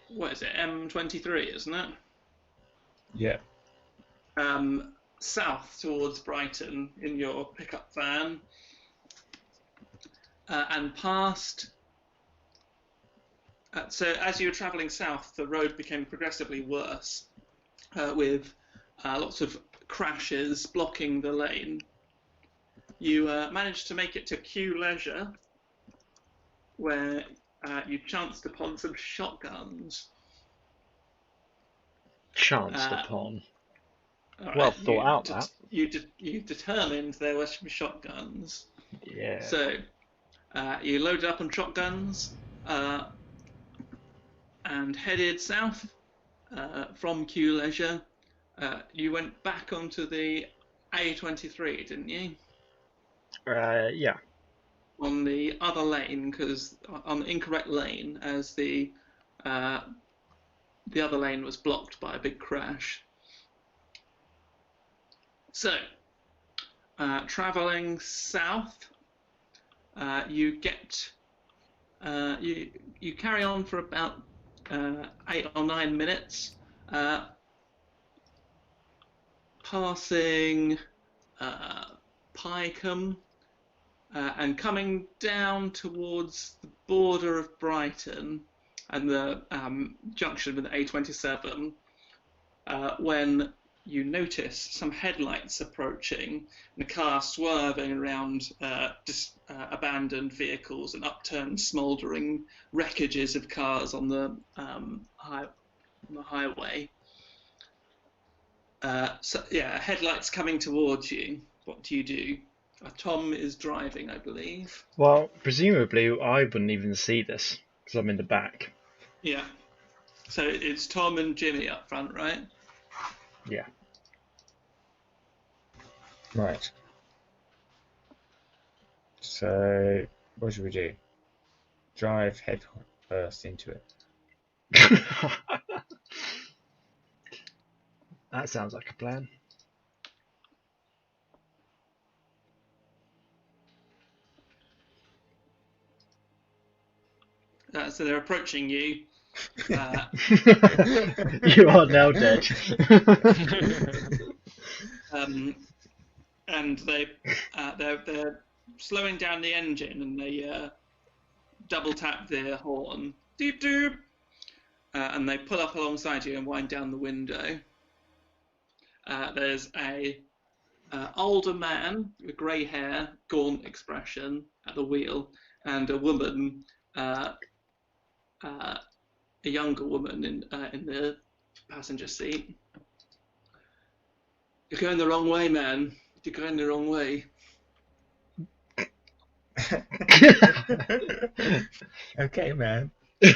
what is it, M23, isn't it? Yeah. South towards Brighton in your pickup van, and past. So as you were travelling south, the road became progressively worse, with lots of crashes blocking the lane. You managed to make it to Kew Leisure, where you chanced upon some shotguns. Chanced Uh, upon. all Well right, thought out, that. you determined there were some shotguns. Yeah. So you loaded up on shotguns and headed south from Kew Leisure. You went back onto the A23, didn't you? Yeah. On the other lane, because on the incorrect lane, as uh, the other lane was blocked by a big crash. So, traveling south, you get you carry on for about 8 or 9 minutes, passing Pycombe, and coming down towards the border of Brighton and the junction with the A27, when you notice some headlights approaching and a car swerving around abandoned vehicles and upturned, smouldering wreckages of cars on the highway. So yeah, headlights coming towards you. What do you do? Tom is driving, I believe. Well, presumably I wouldn't even see this because I'm in the back. Yeah. So it's Tom and Jimmy up front, right? Yeah. Right. So, what should we do? Drive head first into it. That sounds like a plan. So they're approaching you. You are now dead. And they're slowing down the engine, and they double tap their horn, deep doop, and they pull up alongside you and wind down the window. There's a older man with grey hair, gaunt expression at the wheel, and a woman, a younger woman in the passenger seat. You're going the wrong way, man. You're going the wrong way. Okay, man. Who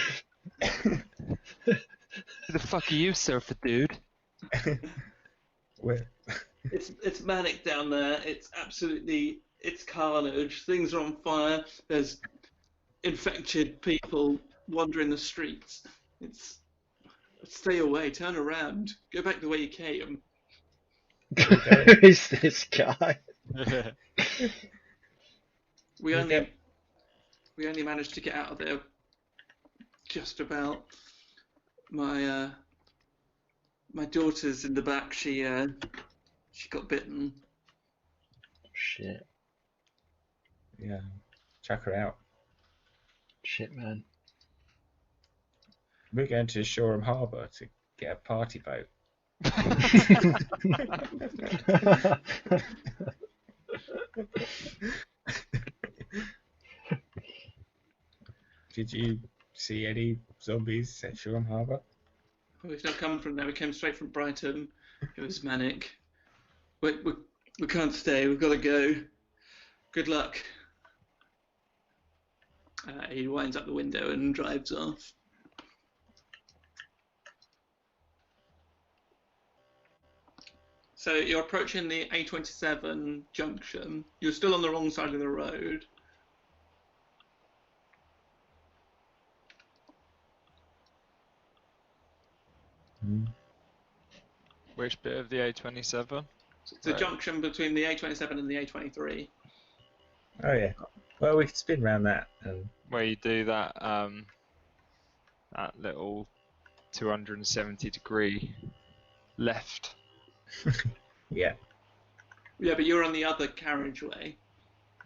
the fuck are you, surfer dude? Where? It's manic down there. It's carnage. Things are on fire. There's infected people wandering the streets. Stay away. Turn around. Go back the way you came. Who is this guy? We Okay. only managed to get out of there just about. My daughter's in the back. She got bitten. Shit. Yeah. Chuck her out. Shit, man. We're going to Shoreham Harbour to get a party boat. Did you see any zombies at Shoreham Harbour? We've not come from there. We came straight from Brighton. It was manic. We can't stay. We've got to go. Good luck. He winds up the window and drives off. So you're approaching the A27 junction. You're still on the wrong side of the road. Which bit of the A27? It's a junction between the A27 and the A23. Oh yeah. Well, we could spin round that and Where you do that that little 270-degree left. Yeah. Yeah, but you're on the other carriageway.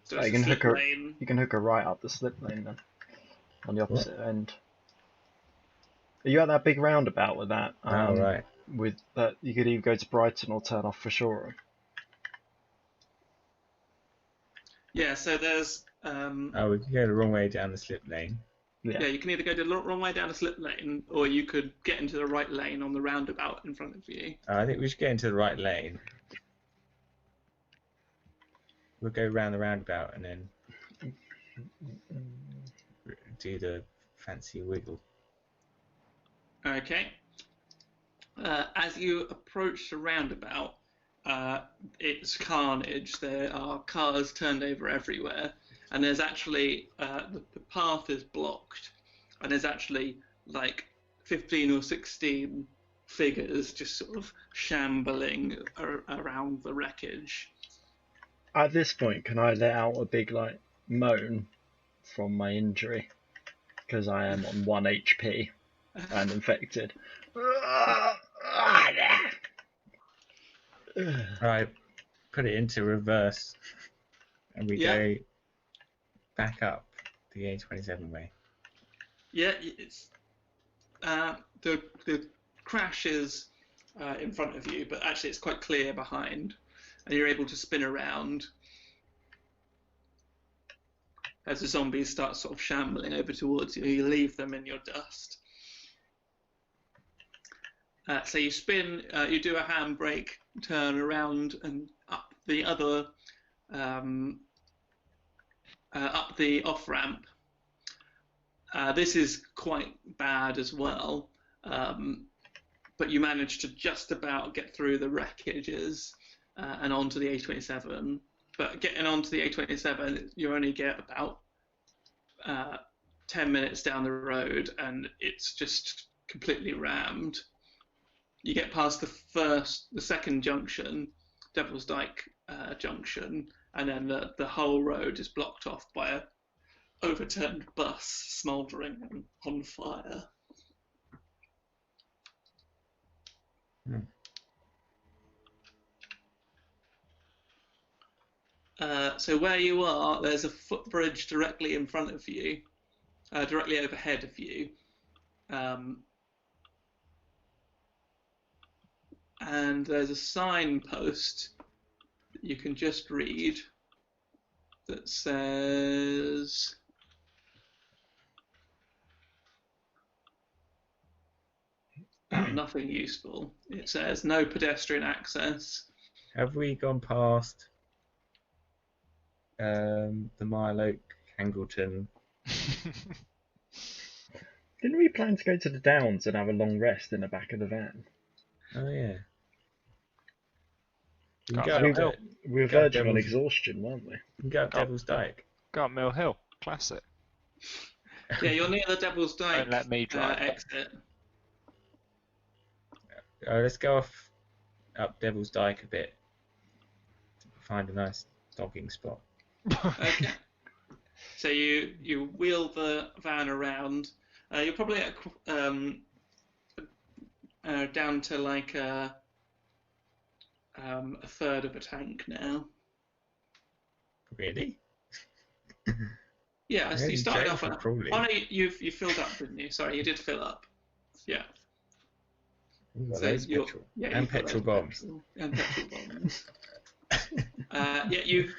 So Oh, it's you a can slip hook lane. You can hook her right up the slip lane then, on the opposite end. Are you at that big roundabout with that? Oh, right. With that, you could either go to Brighton or turn off for Shoreham. Yeah, so there's Oh, we can go the wrong way down the slip lane. yeah, you can either go the wrong way down a slip lane, or you could get into the right lane on the roundabout in front of you. I think we should get into the right lane. We'll go round the roundabout and then do the fancy wiggle. Okay. As you approach the roundabout, it's carnage. There are cars turned over everywhere, and there's actually the path is blocked, and there's actually like 15 or 16 figures just sort of shambling around the wreckage. At this point, can I let out a big moan from my injury? Because I am on 1 HP and infected. Alright, put it into reverse and we go back up the A27 way. Yeah, it's the crash is in front of you, but actually it's quite clear behind, and you're able to spin around as the zombies start sort of shambling over towards you. You leave them in your dust. So you spin, you do a handbrake, turn around and up the other, up the off-ramp. This is quite bad as well, but you manage to just about get through the wreckages and onto the A27. But getting onto the A27, you only get about 10 minutes down the road, and it's just completely rammed. You get past the second junction, Devil's Dyke junction, and then the whole road is blocked off by a overturned bus smouldering and on fire. So where you are, there's a footbridge directly in front of you, directly overhead of you. And there's a signpost that you can just read that says nothing useful. It says no pedestrian access. Have we gone past the Mile Oak, Angleton? Didn't we plan to go to the Downs and have a long rest in the back of the van? Oh yeah. We were verging on exhaustion, weren't we? We can go up Devil's Dyke. Go up Mill Hill. Classic. Yeah, you're near the Devil's Dyke Don't let me drive. exit. Let's go up Devil's Dyke a bit. Find a nice dogging spot. Okay. So you wheel the van around. You're probably at down to like a third of a tank now. Really? Yeah, so you started off on. Crawling. Oh no, you filled up, didn't you? Sorry, you did fill up. Yeah. Got So loads of petrol. Yeah, And petrol bombs. And petrol bombs. Yeah, you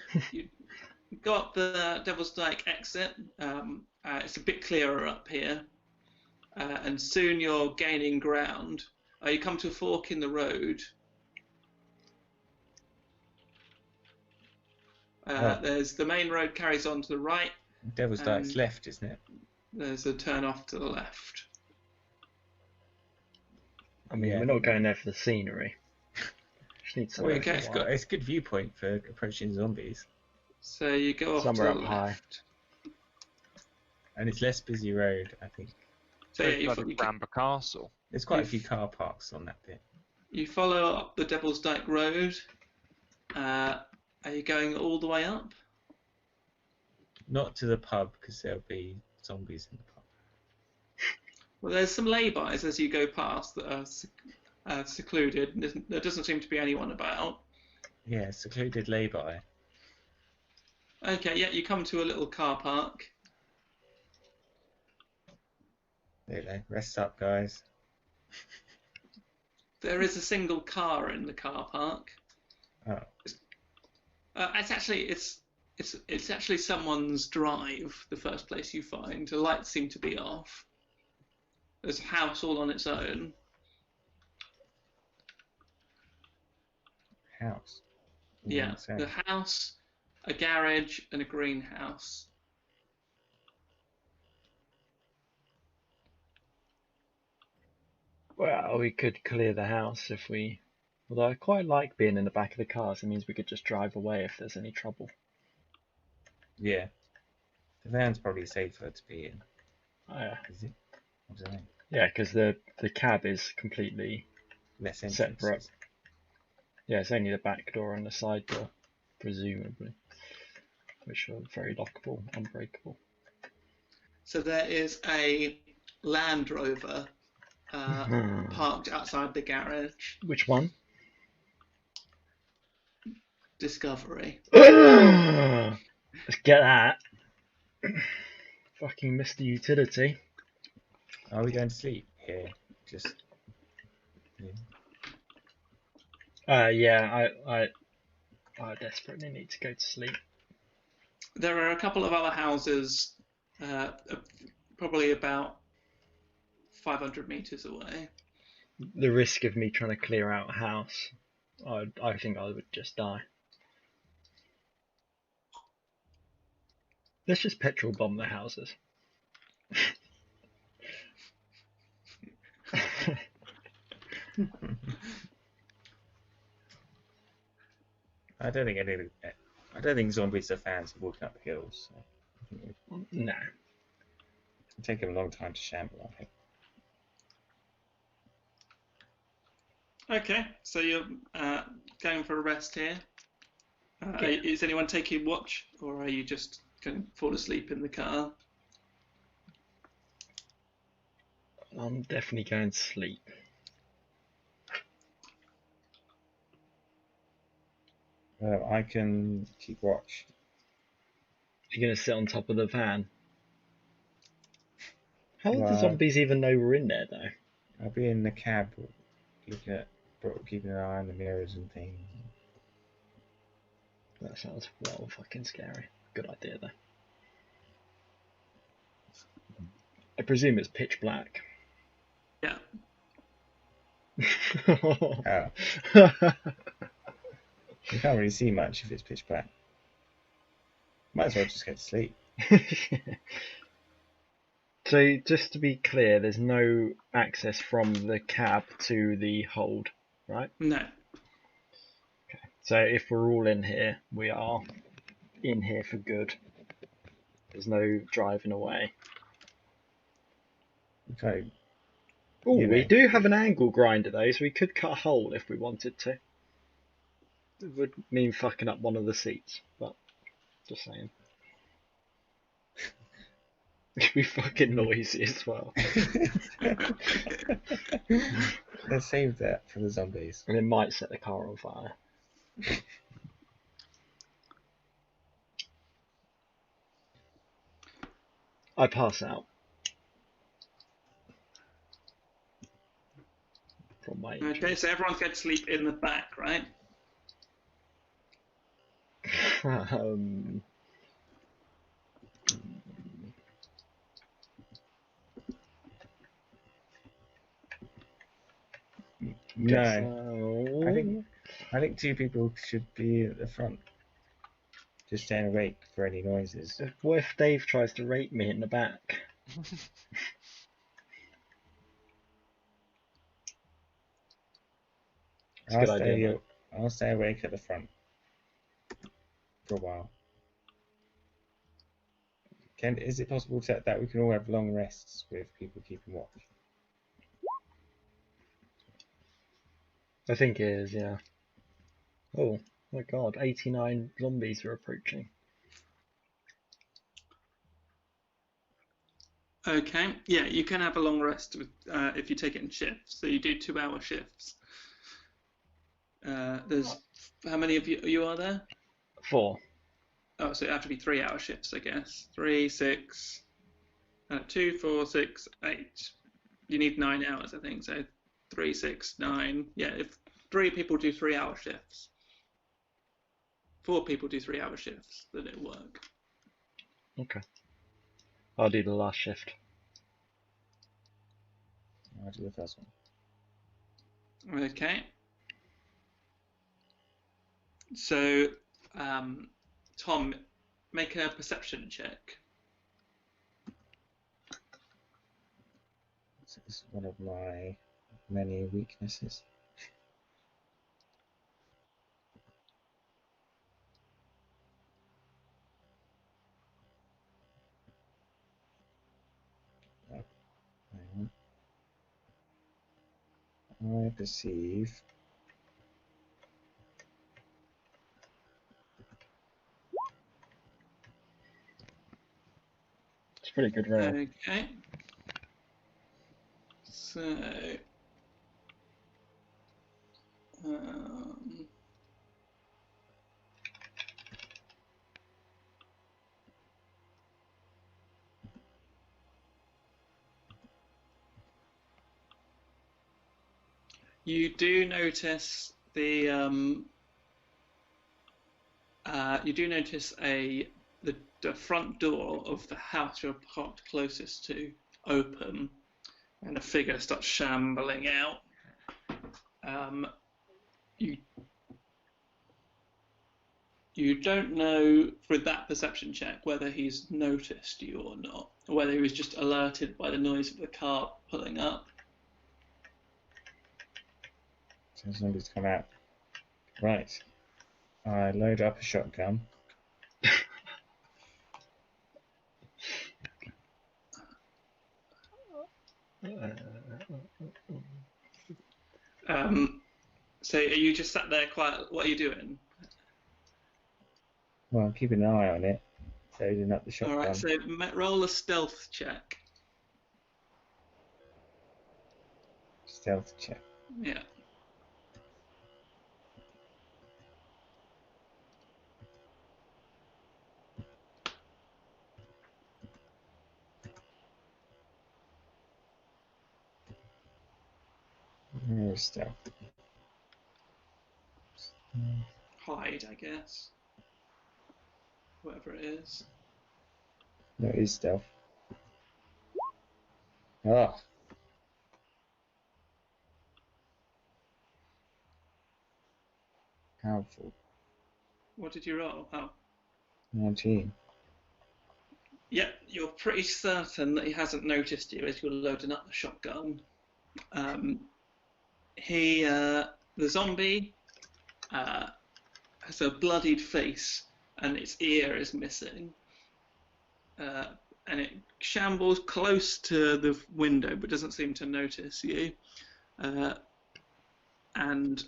got the Devil's Dyke exit. It's a bit clearer up here, and soon you're gaining ground. You come to a fork in the road. There's the main road carries on to the right. Devil's Dyke's left, isn't it? There's a turn off to the left. I mean, we're not going there for the scenery. Just need somewhere. Okay. It's a good viewpoint for approaching zombies. So you go off Somewhere to up the high. left. And it's less busy road, I think. So yeah, you Bramber Castle. There's quite a few car parks on that bit. You follow up the Devil's Dyke Road. Are you going all the way up? Not to the pub, because there'll be zombies in the pub. Well, there's some lay-bys as you go past that are secluded. There doesn't seem to be anyone about. Yeah, secluded lay-by. Okay, yeah, you come to a little car park. There you go. Rest up, guys. There is a single car in the car park. Oh, It's actually someone's drive. The first place you find, the lights seem to be off. There's a house all on its own. house. Yeah, So, the house, a garage, and a greenhouse. Well, we could clear the house if we. Although I quite like being in the back of the cars. It means we could just drive away if there's any trouble. yeah. The van's probably safer to be in. Oh, yeah. Is it? I don't know. Yeah, because the cab is completely Less separate. entrances. Yeah, it's only the back door and the side door, presumably, which are very lockable, unbreakable. So there is a Land Rover parked outside the garage. Which one? Discovery. Let's get that. Fucking Mr. Utility. Are we going to sleep here? Just. Yeah. Yeah, I desperately need to go to sleep. There are a couple of other houses, probably about 500 meters away. The risk of me trying to clear out a house, I think I would just die. Let's just petrol bomb the houses. I don't think zombies are fans of walking up hills. So I think Nah. it'll take them a long time to shamble, I think. Okay, so you're going for a rest here. Yeah. Is anyone taking watch, or are you just going to fall asleep in the car? I'm definitely going to sleep. I can keep watch. You're going to sit on top of the van. How will the Well, zombies even know we're in there, though? I'll be in the cab, keeping an eye on the mirrors and things. That sounds well fucking scary. Good idea, though. I presume it's pitch black. Yeah. Oh, you can't really see much if it's pitch black. Might as well just go to sleep. So, just to be clear, there's no access from the cab to the hold, right? No. Okay. So, if we're all in here, we are in here for good. There's no driving away. Okay. Oh, You we know. do have an angle grinder though, so we could cut a hole if we wanted to. It would mean fucking up one of the seats, but just saying. It'd be fucking noisy as well. Let's save that for the zombies. And it might set the car on fire. I pass out. From my injury. Okay, so everyone's going to sleep in the back, right? No, I think two people should be at the front, just staying awake for any noises. What if Dave tries to rape me in the back? It's a good idea. I'll stay awake at the front for a while. Is it possible that we can all have long rests with people keeping watch? I think it is, yeah. Oh my god, 89 zombies are approaching. Okay. Yeah, you can have a long rest if you take it in shifts. So you do 2-hour shifts. There's how many of you are there? 4. Oh, so it have to be 3-hour shifts, I guess. 3, 6, 2, 4, 6, 8. You need 9 hours, I think. So 3, 6, 9. Yeah, if 3 people do 3-hour shifts, 4 people do 3-hour shifts, then it'll work. Okay. I'll do the last shift. I'll do the first one. Okay. So, Tom, make a perception check. So this is one of my many weaknesses. Oh, hang on. I perceive. It's a pretty good roll. Okay. So, you do notice the the front door of the house you're parked closest to open, and a figure starts shambling out. You you don't know through that perception check whether he's noticed you or not, or whether he was just alerted by the noise of the car pulling up. So somebody's come out. Right. I load up a shotgun. So are you just sat there quiet? What are you doing? Well, I'm keeping an eye on it. Loading up the All shotgun. right. So roll a stealth check. Stealth check. Yeah. Where's stealth? Hide, I guess. Whatever it is. No, it is stealth. Ah. Powerful. What did you roll? Oh. 19. Yep, you're pretty certain that he hasn't noticed you as you're loading up the shotgun. The zombie has a bloodied face and its ear is missing. And it shambles close to the window but doesn't seem to notice you. And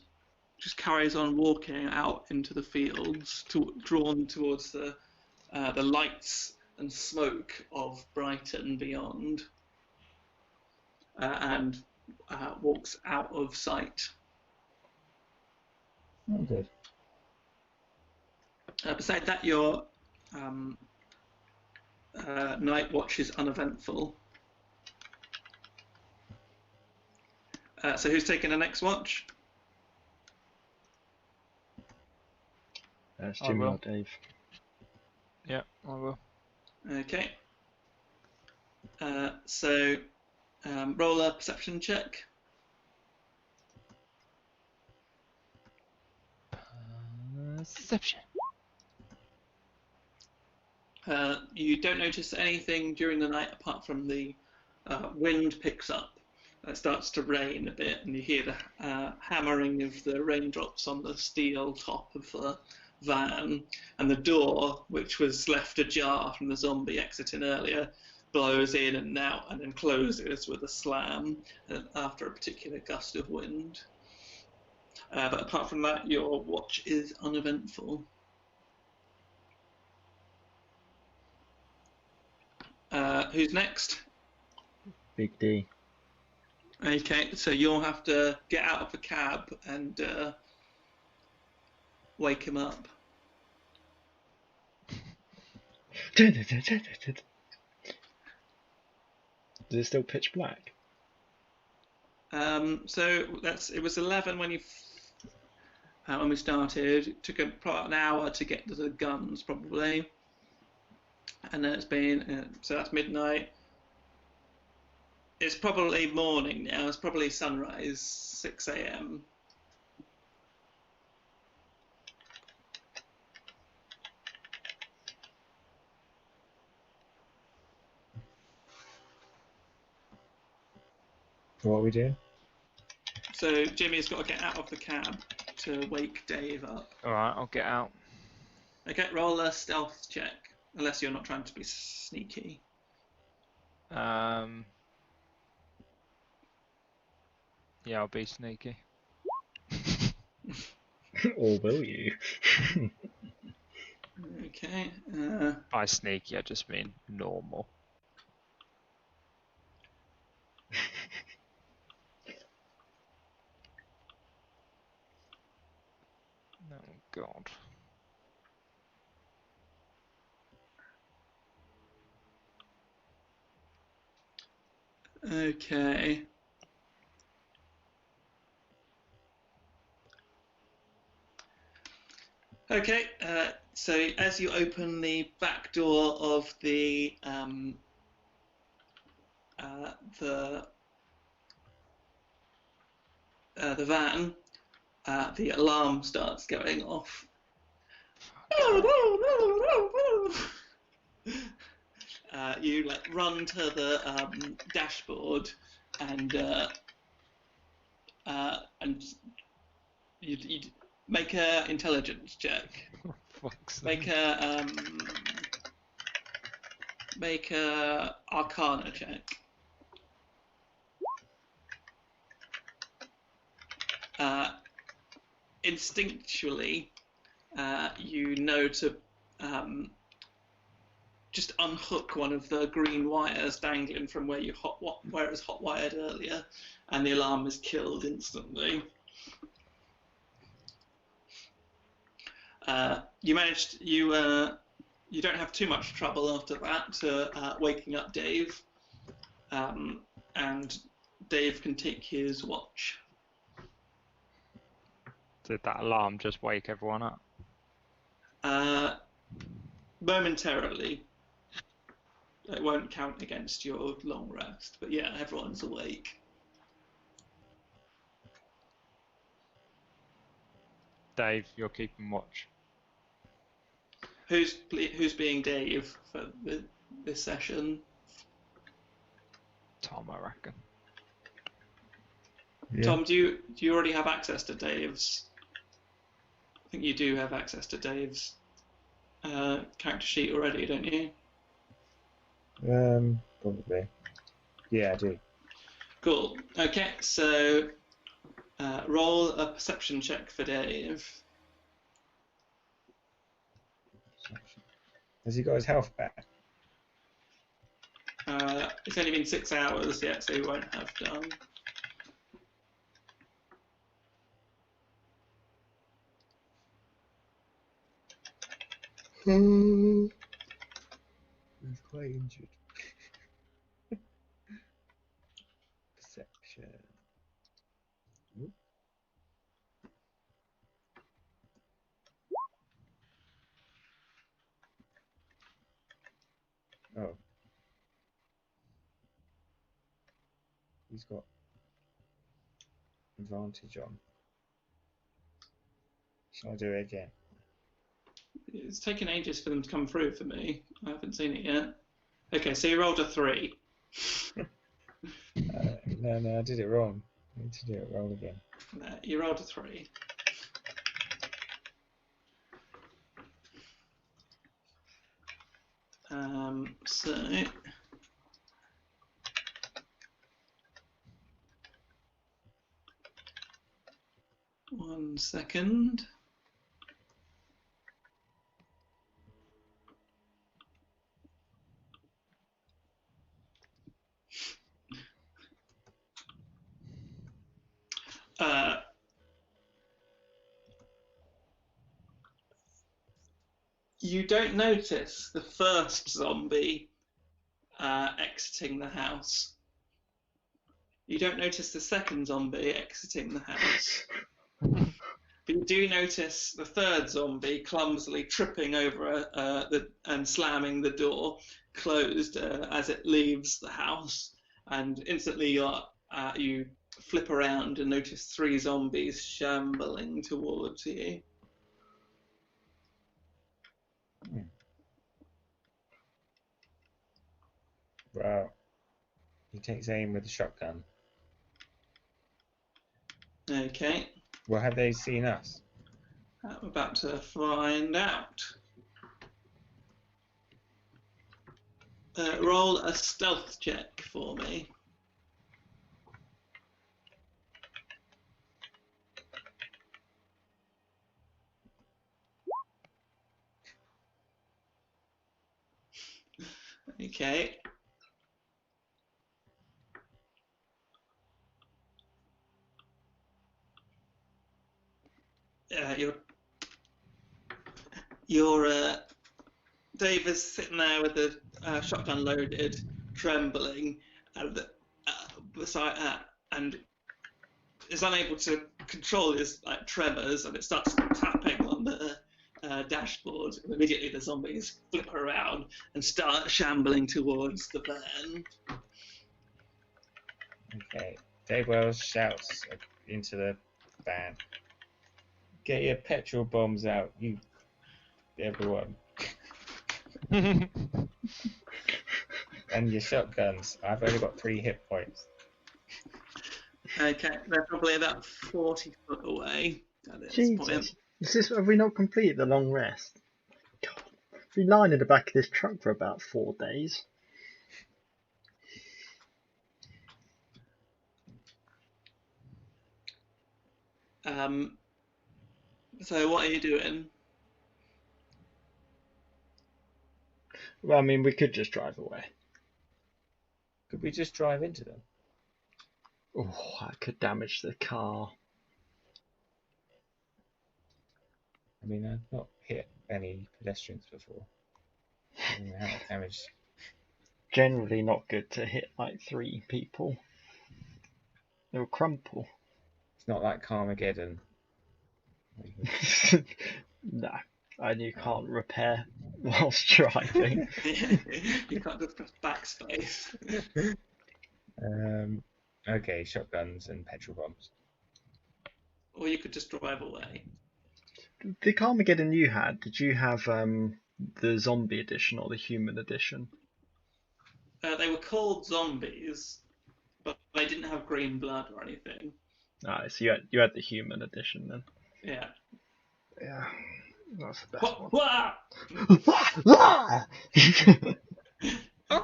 just carries on walking out into the fields, drawn towards the lights and smoke of Brighton beyond, and walks out of sight. Oh, good. Beside that, your night watch is uneventful. So who's taking the next watch? It's I Jimmy will. or Dave. Yeah, I will. Okay. So roll a perception check. Perception. You don't notice anything during the night apart from the wind picks up. It starts to rain a bit, and you hear the hammering of the raindrops on the steel top of the van, and the door, which was left ajar from the zombie exiting earlier, blows in and out and then closes with a slam after a particular gust of wind. But apart from that, your watch is uneventful. Who's next? Big D. Okay, so you'll have to get out of the cab and wake him up. Is it still pitch black? So it was 11 when when we started. It took about an hour to get to the guns, probably, and then it's been so that's midnight. It's probably morning now. It's probably sunrise, 6 a.m. So what are we doing? So Jimmy's got to get out of the cab to wake Dave up. Alright, I'll get out. Okay, roll a stealth check, unless you're not trying to be sneaky. Yeah, I'll be sneaky. Or will you? Okay. By sneaky, I just mean normal. Oh, God. Okay. Okay, so as you open the back door of the van, the alarm starts going off. You like run to the dashboard and you make a intelligence check. Fuck's Make sake. a Arcana check. Instinctually, you know to just unhook one of the green wires dangling from where it was hot wired earlier, and the alarm is killed instantly. You don't have too much trouble after that to waking up Dave, and Dave can take his watch. Did that alarm just wake everyone up? Momentarily. It won't count against your long rest, but yeah, everyone's awake. Dave, you're keeping watch. Who's being Dave for this session? Tom, I reckon. Yeah. Tom, do you already have access to Dave's? I think you do have access to Dave's character sheet already, don't you? Probably. Yeah, I do. Cool. Okay, so roll a perception check for Dave. Has he got his health back? It's only been 6 hours yet, so he won't have done. He's quite injured. Perception. Oop. Oh. He's got advantage on. Shall I do it again? It's taken ages for them to come through for me. I haven't seen it yet. Okay, so you rolled a 3. No, I did it wrong. I need to do it roll again. You rolled a 3. So 1 second. Uh, you don't notice the first zombie exiting the house. You don't notice the second zombie exiting the house. But you do notice the third zombie clumsily tripping over and slamming the door closed as it leaves the house. And instantly you flip around and notice 3 zombies shambling towards you. Well, he takes aim with the shotgun. Okay, Well, have they seen us? I'm about to find out. Roll a stealth check for me. Okay. Dave is sitting there with the shotgun loaded, trembling, and and is unable to control his tremors, and it starts tapping on the dashboard. And immediately, the zombies flip around and start shambling towards the van. Okay. Dave Wells shouts into the van. Get your petrol bombs out, you everyone. And your shotguns. I've only got 3 hit points. Okay, they're probably about 40 foot away at this point. Jesus, have we not completed the long rest? God, we've been lying in the back of this truck for about 4 days. So what are you doing? Well, I mean, we could just drive away. Could we just drive into them? Oh, that could damage the car. I mean, I've not hit any pedestrians before. I don't know how much damage. Generally not good to hit like 3 people. They'll crumple. It's not like Carmageddon. No, and you can't repair whilst driving. You can't just press backspace. Okay, shotguns and petrol bombs. Or you could just drive away. The Carmageddon you had, did you have the zombie edition or the human edition? They were called zombies, but they didn't have green blood or anything. Ah, so you had the human edition then. Yeah. Yeah, that's the best one.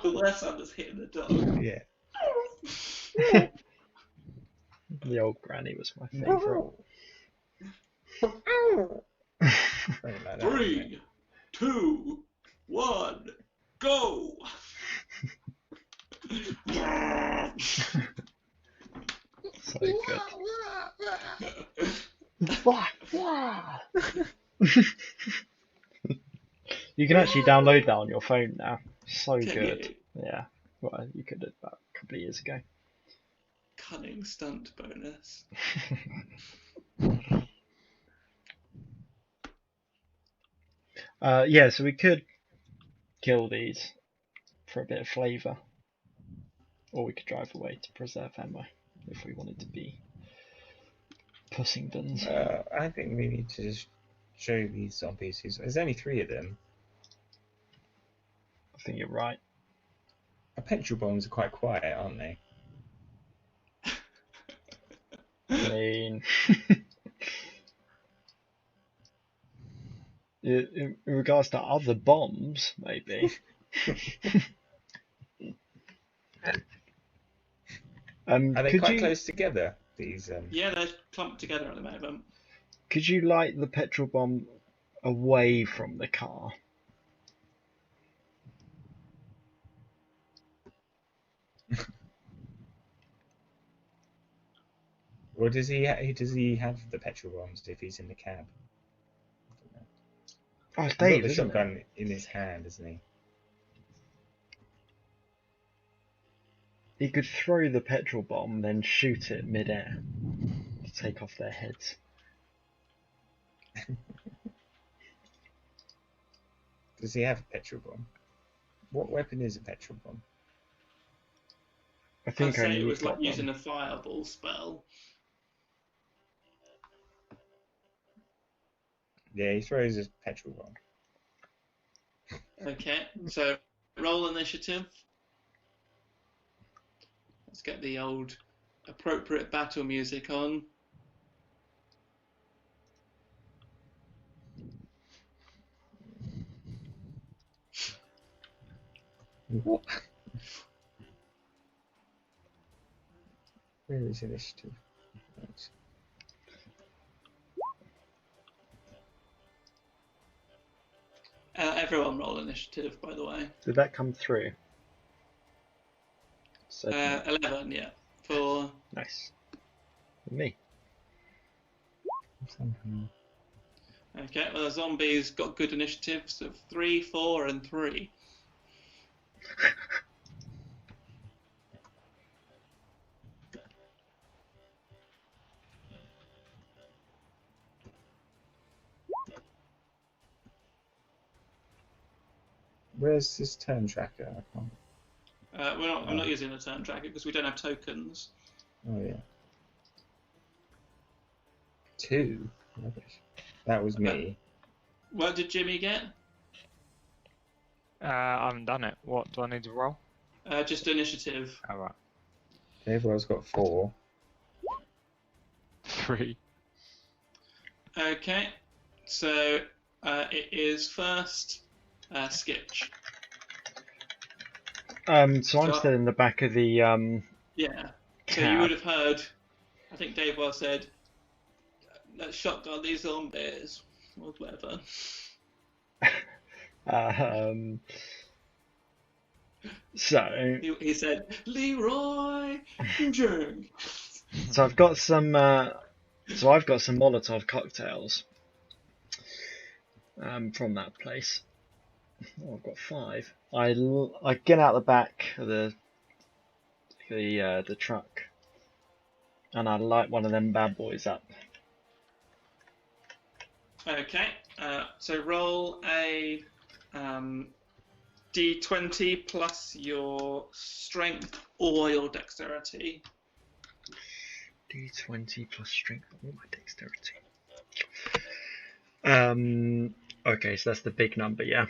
The worst one was hitting the dog. Yeah. The old granny was my favourite. 3, 2, 1, go! So good. You can actually download that on your phone now. So Can good. you? Yeah. Well, you could have about a couple of years ago. Cunning stunt bonus. Yeah, so we could kill these for a bit of flavour. Or we could drive away to preserve ammo if we wanted to be Pussingtons. I think we need to just show these zombies. There's only 3 of them. I think you're right. Our petrol bombs are quite quiet, aren't they? I mean, in regards to other bombs, maybe. Are they quite close together? These. Yeah, they're clumped together at the moment. Could you light the petrol bomb away from the car? Or does he have the petrol bombs if he's in the cab? Oh, He's Dave, got the isn't it? shotgun in his hand, isn't he? He could throw the petrol bomb, then shoot it mid-air to take off their heads. Does he have a petrol bomb? What weapon is a petrol bomb? I I'd think say only it you've was like got using one. a fireball spell. Yeah, he throws a petrol bomb. Okay, so roll initiative. Let's get the old appropriate battle music on. What? Where is initiative? Right. Everyone roll initiative, by the way. Did that come through? So 11, yeah. For nice. Me. okay, well the zombies got good initiatives of 3, 4, and 3. Where's this turn tracker? I can't... I'm not using a turn tracker because we don't have tokens. Oh yeah. 2. Rubbish. That was me. What did Jimmy get? I haven't done it. What do I need to roll? Just initiative. All right. Everyone's got 4. 3. Okay, so it is first Skitch. So I'm So- still in the back of the Yeah. So cab. you would have heard, I think Dave Well said, let's shotgun these zombies, or whatever. So He said, Leroy Jung. I've got some Molotov cocktails from that place. Oh, I've got 5. I get out the back of the truck and I light one of them bad boys up. Okay, so roll a d20 plus your strength or your dexterity. D20 plus strength or my dexterity. Okay, so that's the big number, yeah.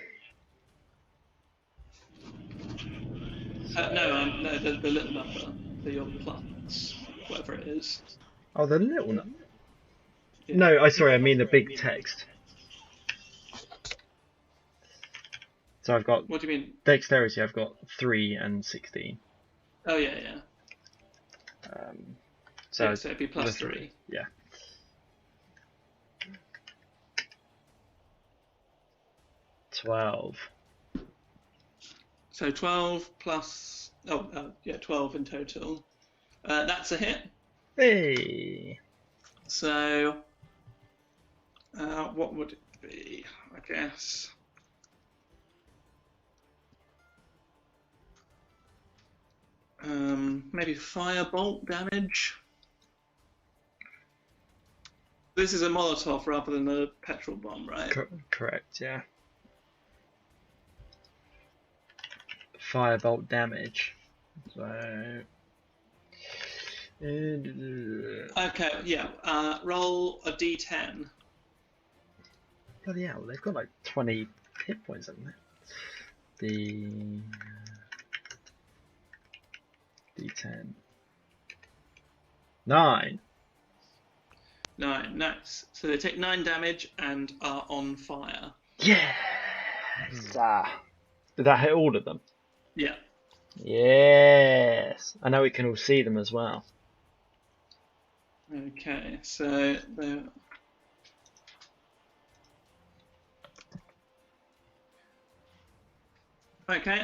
No, the little number. So your plus, whatever it is. Oh, the little number. Yeah. No, I mean the big text. So I've got What do you mean? dexterity. I've got 3 and 16. Oh yeah, yeah. So So it'd be plus the 3. Yeah. $12. So 12 plus. 12 in total. That's a hit. Hey. So, what would it be? I guess. Maybe firebolt damage. This is a Molotov rather than a petrol bomb, right? Correct, yeah. Firebolt damage. So. Okay, yeah. Roll a d10. Bloody hell, they've got like 20 hit points, haven't they? D10. 9. 9, nice. So they take 9 damage and are on fire. Yes! Did that hit all of them? Yeah. Yes! I know we can all see them as well. Okay, so they're... Okay,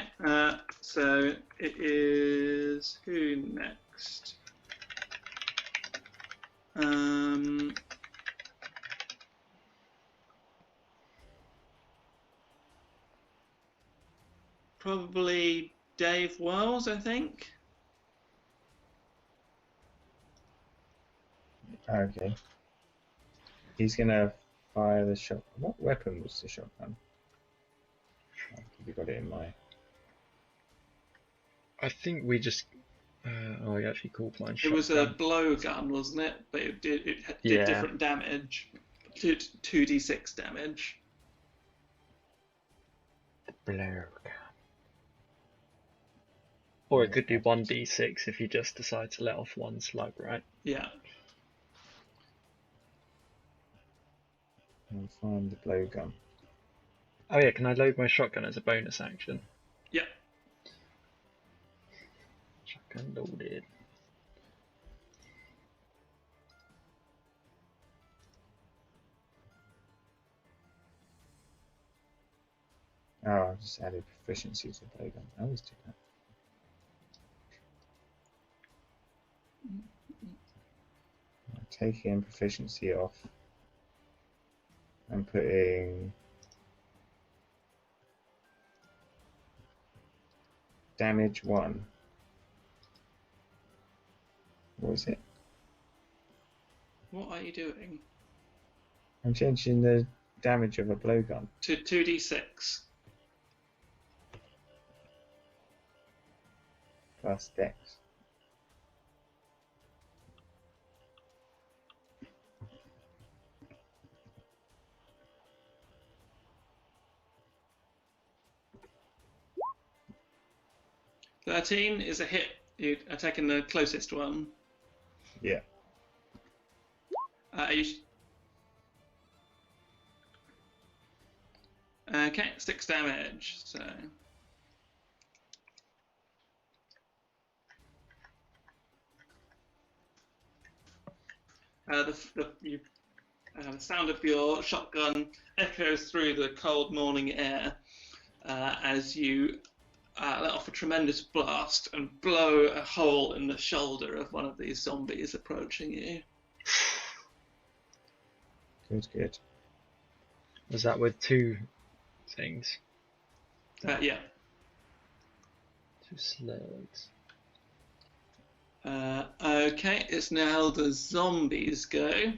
so it is who next? Probably Dave Wells, I think. Okay. He's gonna fire the shot. What weapon was the shotgun? Have you got it in my? I think we just. Oh, he actually called mine It shotgun. was a blowgun, wasn't it? But it did Yeah. different damage. 2d6 damage. Blowgun. Or it could do 1d6 if you just decide to let off one slug, right? Yeah. I'll find the blowgun. Oh yeah, can I load my shotgun as a bonus action? Yeah. Shotgun loaded. Oh, I just added proficiency to the blowgun. I always do that. I'm taking proficiency off. I'm putting damage 1. What is it? What are you doing? I'm changing the damage of a blowgun. To 2d6. Plus dex. $13 is a hit. You're attacking the closest one. Yeah. Okay, 6 damage. So. The sound of your shotgun echoes through the cold morning air as you let off a tremendous blast and blow a hole in the shoulder of one of these zombies approaching you. Good. Was that with 2 things? Yeah. 2 slugs. Okay, it's now the zombies' go.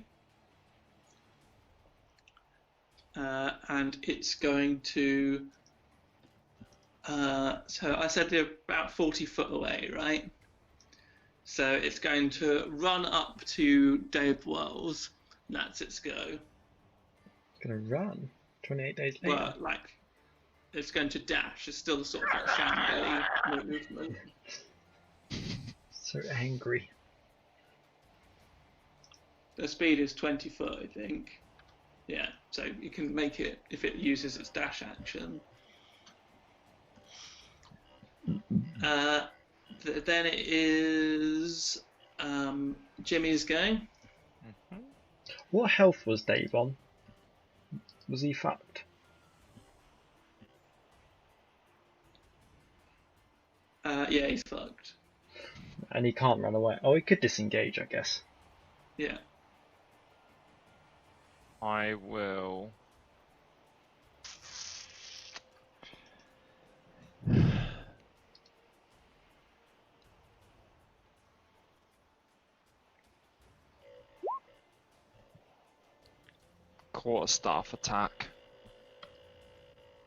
And it's going to... so I said they're about 40 foot away, right? So it's going to run up to Dave Wells. And that's its go. Gonna run 28 days later. Well, like, it's going to dash. It's still sort of like shambly movement. So angry. The speed is 20 foot, I think. Yeah, so you can make it if it uses its dash action. Then it is Jimmy's go. What health was Dave on? Was he fucked? Yeah, he's fucked. And he can't run away. Oh, he could disengage, I guess. Yeah. I will. Quarterstaff attack.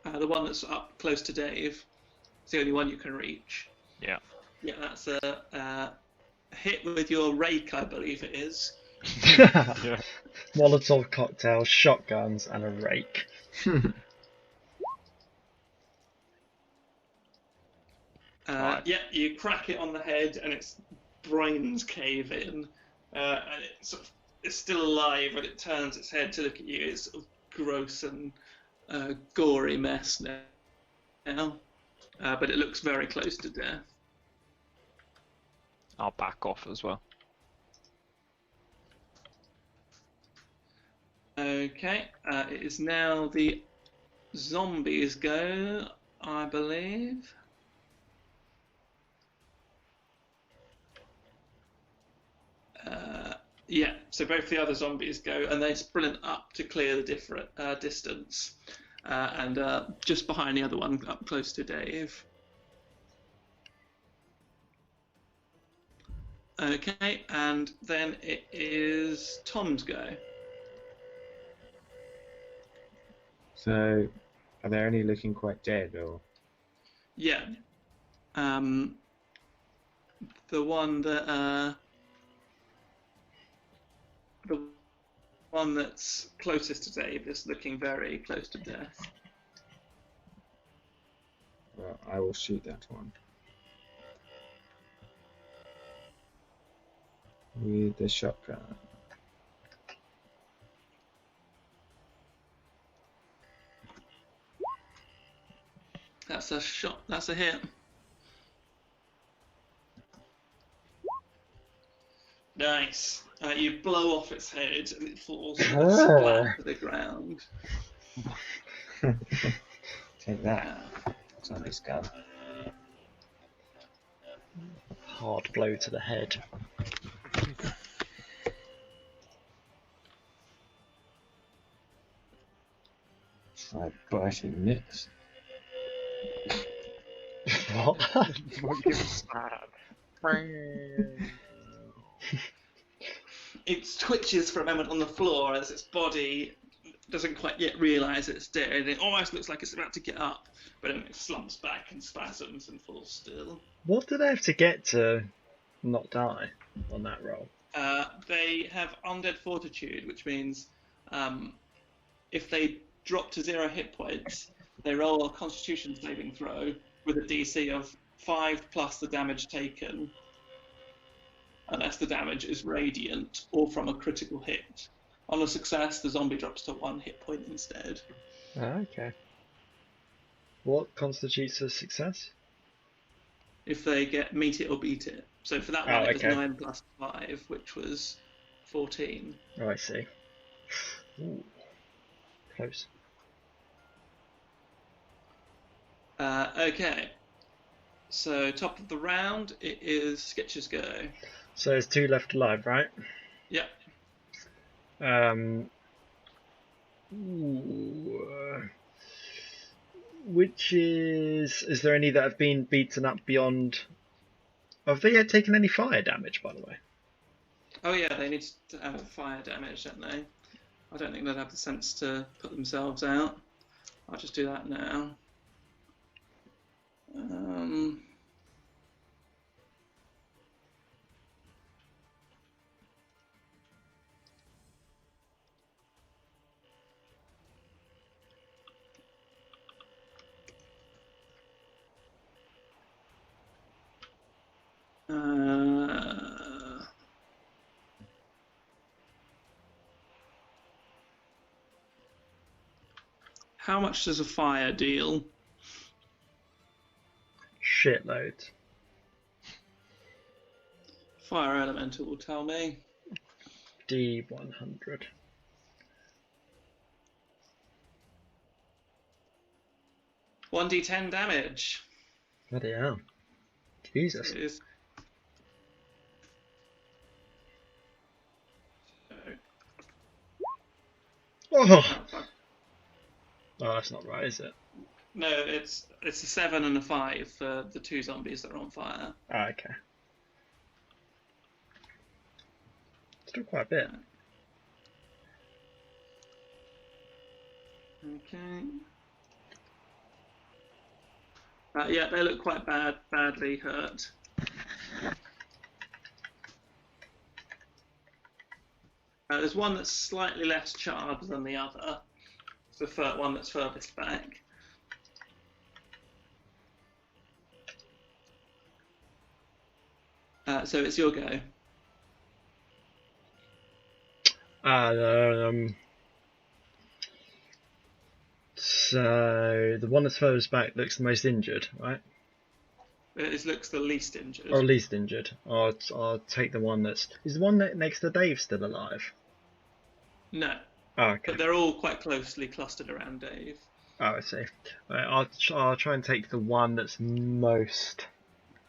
The one that's up close to Dave. It's the only one you can reach. Yeah. Yeah, that's a hit with your rake, I believe it is. Yeah. Molotov cocktails, shotguns, and a rake. Right. Yeah, you crack it on the head and its brains cave in. And it's still alive, and it turns its head to look at you. It's sort of gross and gory mess now. But it looks very close to death. I'll back off as well. Okay, it is now the zombies go, I believe. Yeah, so both the other zombies go, and they sprint up to clear the different distance, and just behind the other one, up close to Dave. Okay, and then it is Tom's go. So, are they only looking quite dead, or? Yeah. The one that the one that's closest to Dave is looking very close to death. Well, I will shoot that one. With the shotgun. That's a shot. That's a hit. Nice. You blow off its head and it falls splat to the ground. Take that. It's on this gun. Hard blow to the head. Try biting this. What? It twitches for a moment on the floor as its body doesn't quite yet realise it's dead. It almost looks like it's about to get up, but then it slumps back and spasms and falls still. What do they have to get to not die on that roll? They have undead fortitude, which means if they drop to 0 hit points, they roll a Constitution saving throw with a DC of 5 plus the damage taken, unless the damage is radiant or from a critical hit. On a success, the zombie drops to 1 hit point instead. Okay. What constitutes a success? If they meet it or beat it. So for that one, it was 9 plus 5, which was 14. Oh, I see. Ooh. Close. Okay. So top of the round, it is Sketch's go. So there's 2 left alive, right? Yep. Which is there any that have been beaten up beyond? Have they yet taken any fire damage, by the way? Oh yeah, they need to have fire damage, don't they? I don't think they'd have the sense to put themselves out. I'll just do that now. How much does a fire deal? Shitloads. Fire elemental will tell me. D100. One D10 damage. Bloody hell. Jesus. It is. Oh! Oh, that's not right, is it? No, it's a 7 and a 5 for the 2 zombies that are on fire. Ah, okay. Still quite a bit. Okay. Yeah, they look quite badly hurt. There's one that's slightly less charred than the other. It's the one that's furthest back. So it's your go. So the one that's furthest back looks the most injured, right? It looks the least injured. Or least injured. I'll take the one that's... Is the one that next to Dave still alive? No. Oh, okay. But they're all quite closely clustered around Dave. Oh, I see. Right, I'll try and take the one that's most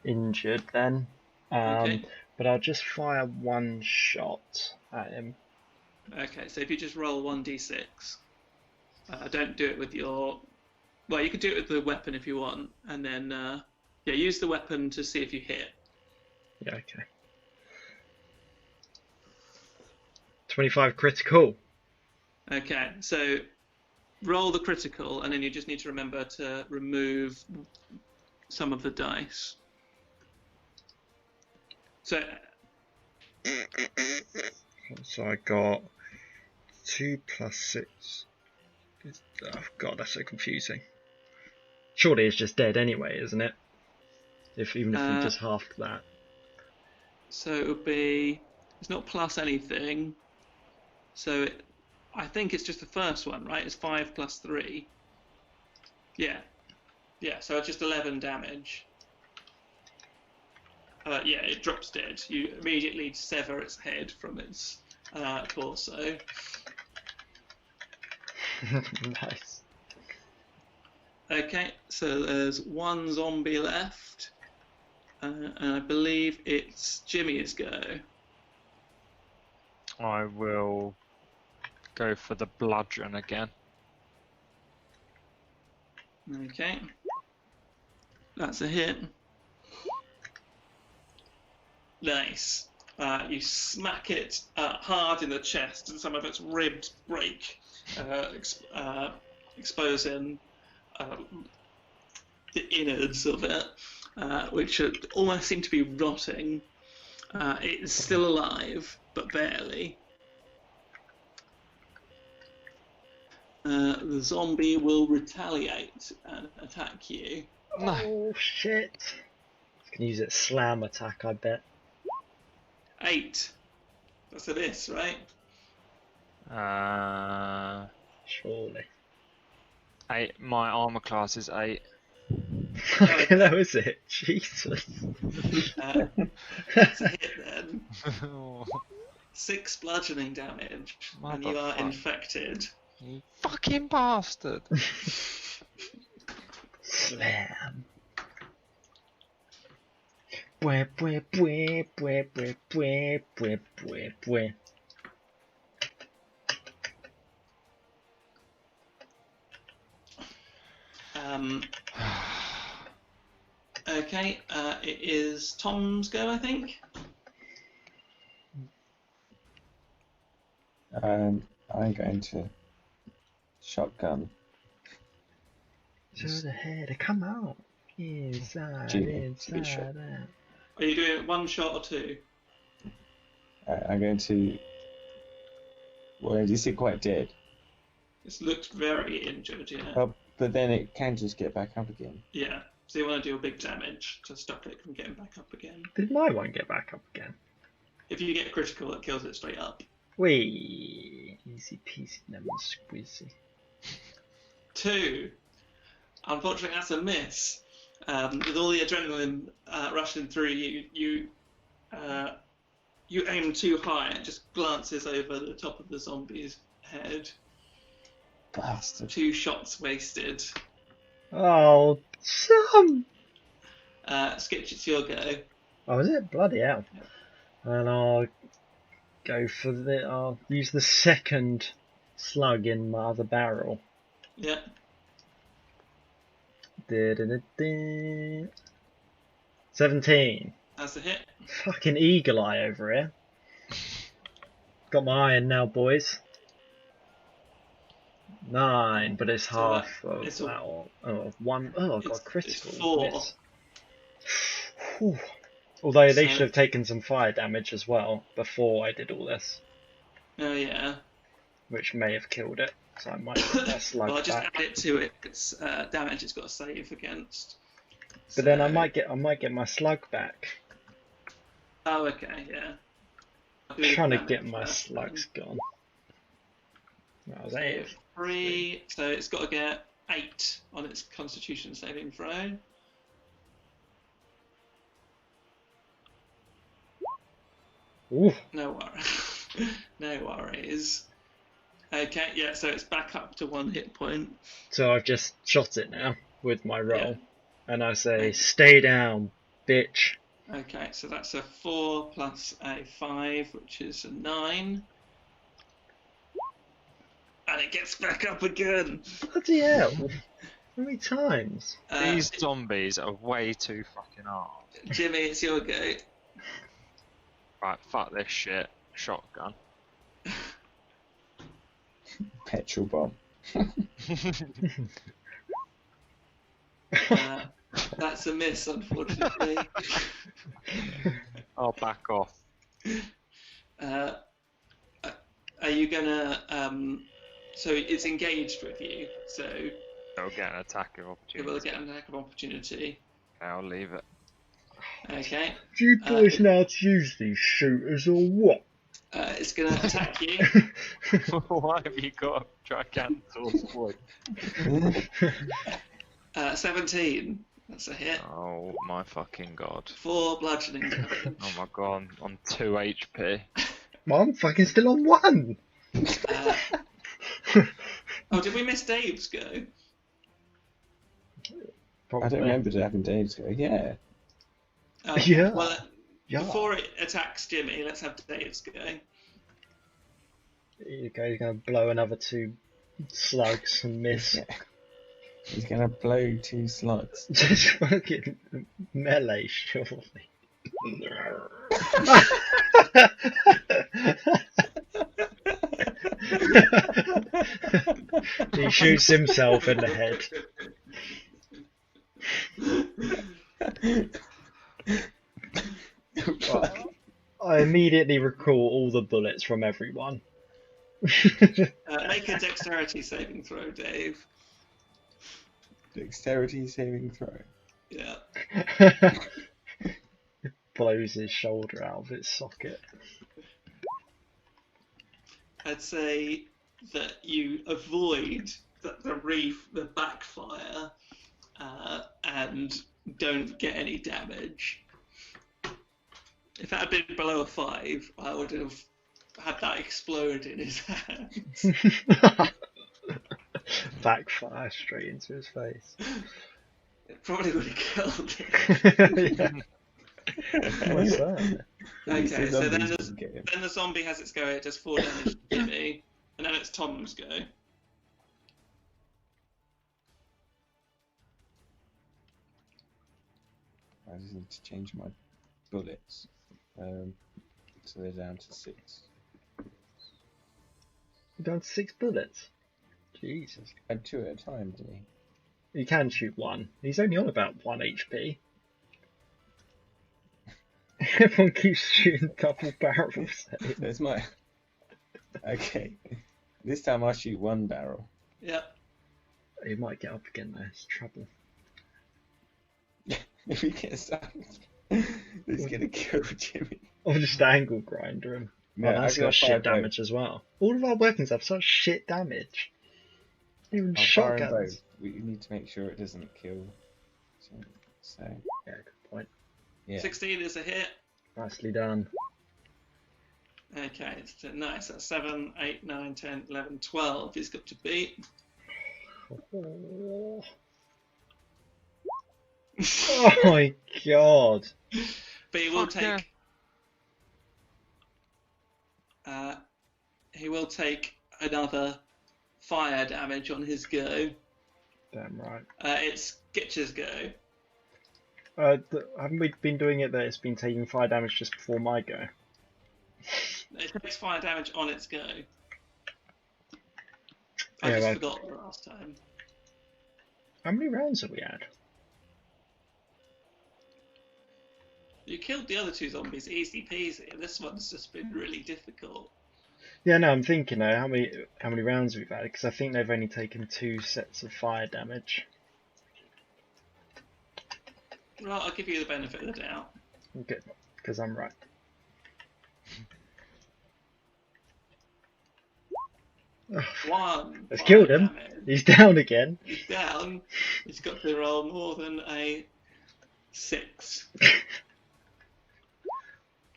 injured then. Okay. But I'll just fire one shot. at him. Okay, so if you just roll 1d6, don't do it with your. Well, you could do it with the weapon if you want, and then use the weapon to see if you hit. Yeah, okay. 25 critical. Okay, so roll the critical, and then you just need to remember to remove some of the dice. So I got 2 plus 6. Oh god, that's so confusing. Surely it's just dead anyway, isn't it? Even if we just halved that. So it would be. It's not plus anything. So I think it's just the first one, right? It's 5 plus 3. Yeah. Yeah, so it's just 11 damage. It drops dead. You immediately sever its head from its torso. Nice. Okay, so there's one zombie left. And I believe it's Jimmy's go. I will go for the bludgeon again. Okay. That's a hit. Nice. You smack it hard in the chest, and some of its ribs break, exposing the innards of it, which almost seem to be rotting. It's still alive, but barely. The zombie will retaliate and attack you. No. Oh shit. I can use its slam attack, I bet. 8. That's a miss, right? Surely. 8. My armor class is 8. Fucking hell, is it? Jesus. That's a hit then. 6 bludgeoning damage, and you are Motherfucker. infected. You fucking bastard. Slam. Bwah, bwah, bwah, bwah, bwah, bwah, bwah, bwah, bwah. Okay, it is Tom's go, I think. I'm going to shotgun. To the head, come on. Inside, Jimmy, to be sure. inside out. Are you doing it 1 shot or 2? I'm going to. Well, is it quite dead? It's looked very injured, yeah. Oh, but then it can just get back up again. Yeah, so you want to do a big damage to stop it from getting back up again. Did my one get back up again? If you get critical, it kills it straight up. Wee. Easy peasy lemon squeezy. 2. Unfortunately, that's a miss. With all the adrenaline rushing through you, you aim too high. It just glances over the top of the zombie's head. Bastard. 2 shots wasted. Oh, some. Skitch, it's your go. Oh, is it? Bloody hell. Yeah. And I'll go for I'll use the second slug in my other barrel. Yeah. 17. That's a hit. Fucking eagle eye over here. Got my iron now, boys. 9, but it's So half of it's that one. Oh, 1. Oh, I got It's critical. 4. Miss. Whew. Although they So- should have taken some fire damage as well before I did all this, Oh yeah. which may have killed it. So I might get that slug Well, I just back. add it to its damage it's got to save against. But then I So- might get my slug back. Oh, okay, yeah. I'm trying to get Damage my first, slugs gone. That was then. 8. 3, so it's got to get 8 on its Constitution saving throw. Ooh. No worries. No worries. Okay, yeah, so it's back up to 1 hit point. So I've just shot it now with my roll, Yeah. and I say, Okay. "Stay down, bitch." Okay, so that's a 4 plus a 5, which is a 9. And it gets back up again. Bloody hell. How many times? These zombies are way too fucking hard. Jimmy, it's your go. Right, fuck this shit. Shotgun. Petrol bomb. That's a miss, unfortunately. I'll back off. Are you gonna? So it's engaged with you, so It'll get an attack of it opportunity. will get an attack of opportunity. Okay, I'll leave it. Okay. Do you boys know how to use these shooters or what? It's gonna attack you. Why have you got a gigantor's voice? 17. That's a hit. Oh my fucking god. 4 bludgeoning damage. Oh my god, I'm on 2 HP. Well, I'm fucking still on 1. Oh, did we miss Dave's go? I don't remember having days ago. Yeah. Yeah. Well, Yeah. before it attacks Jimmy, let's have Dave's go. Here you go, you're going to blow another 2 slugs and miss. He's gonna blow 2 slugs. Just fucking melee, surely. He shoots himself in the head. I immediately recall all the bullets from everyone. Make a dexterity saving throw, Dave. Dexterity saving throw. Yeah. Blows his shoulder out of its socket. I'd say that you avoid the backfire and don't get any damage. If that had been below a 5, I would have had that explode in his hands. Backfire straight into his face. It probably would have killed him. Yeah. What's that? Okay, so then the zombie has its go, it does 4 damage to Jimmy, and then it's Tom's go. I just need to change my bullets. So they're down to 6. You're down to 6 bullets. Jesus. And 2 at a time, didn't he? You can shoot 1. He's only on about 1 HP. Everyone keeps shooting double barrels at him. There's my. Okay. This time I'll shoot 1 barrel. Yep. He might get up again though, it's trouble. If he gets stuck, he's gonna kill Jimmy. Or just angle grinder him. No, Oh, that's I've got got shit 5 damage as well. All of our weapons have such shit damage. Even I'll fire them shotguns. both. We need to make sure it doesn't kill. So Yeah, good point. yeah. 16 is a hit. Nicely done. Okay, it's nice. That's 7, 8, 9, 10, 11, 12 he's got to beat. Oh, oh my god. But he will Fuck yeah. take... he will take another fire damage on his go. Damn right. It's Gitch's go. Haven't we been doing it that it's been taking fire damage just before my go? It takes fire damage on its go. I Yeah, just right. forgot the last time. How many rounds have we had? You killed the other 2 zombies easy peasy, and this one's just been really difficult. Yeah, no, I'm thinking how many rounds we've had, because I think they've only taken 2 sets of fire damage. Well, I'll give you the benefit of the doubt. Good, because I'm right. Ugh, 1. I've fire killed him. damage. He's down again. He's down. He's got to roll more than a 6.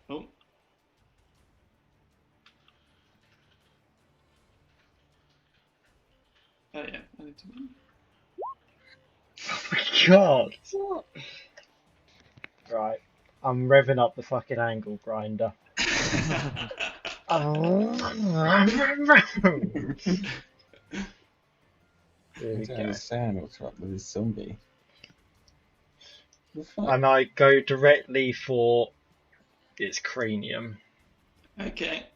Oh. Oh yeah, I need to... Oh my god. Right. I'm revving up the fucking angle grinder. There I we don't go. understand what's up with this zombie. The fuck? And I go directly for its cranium. Okay.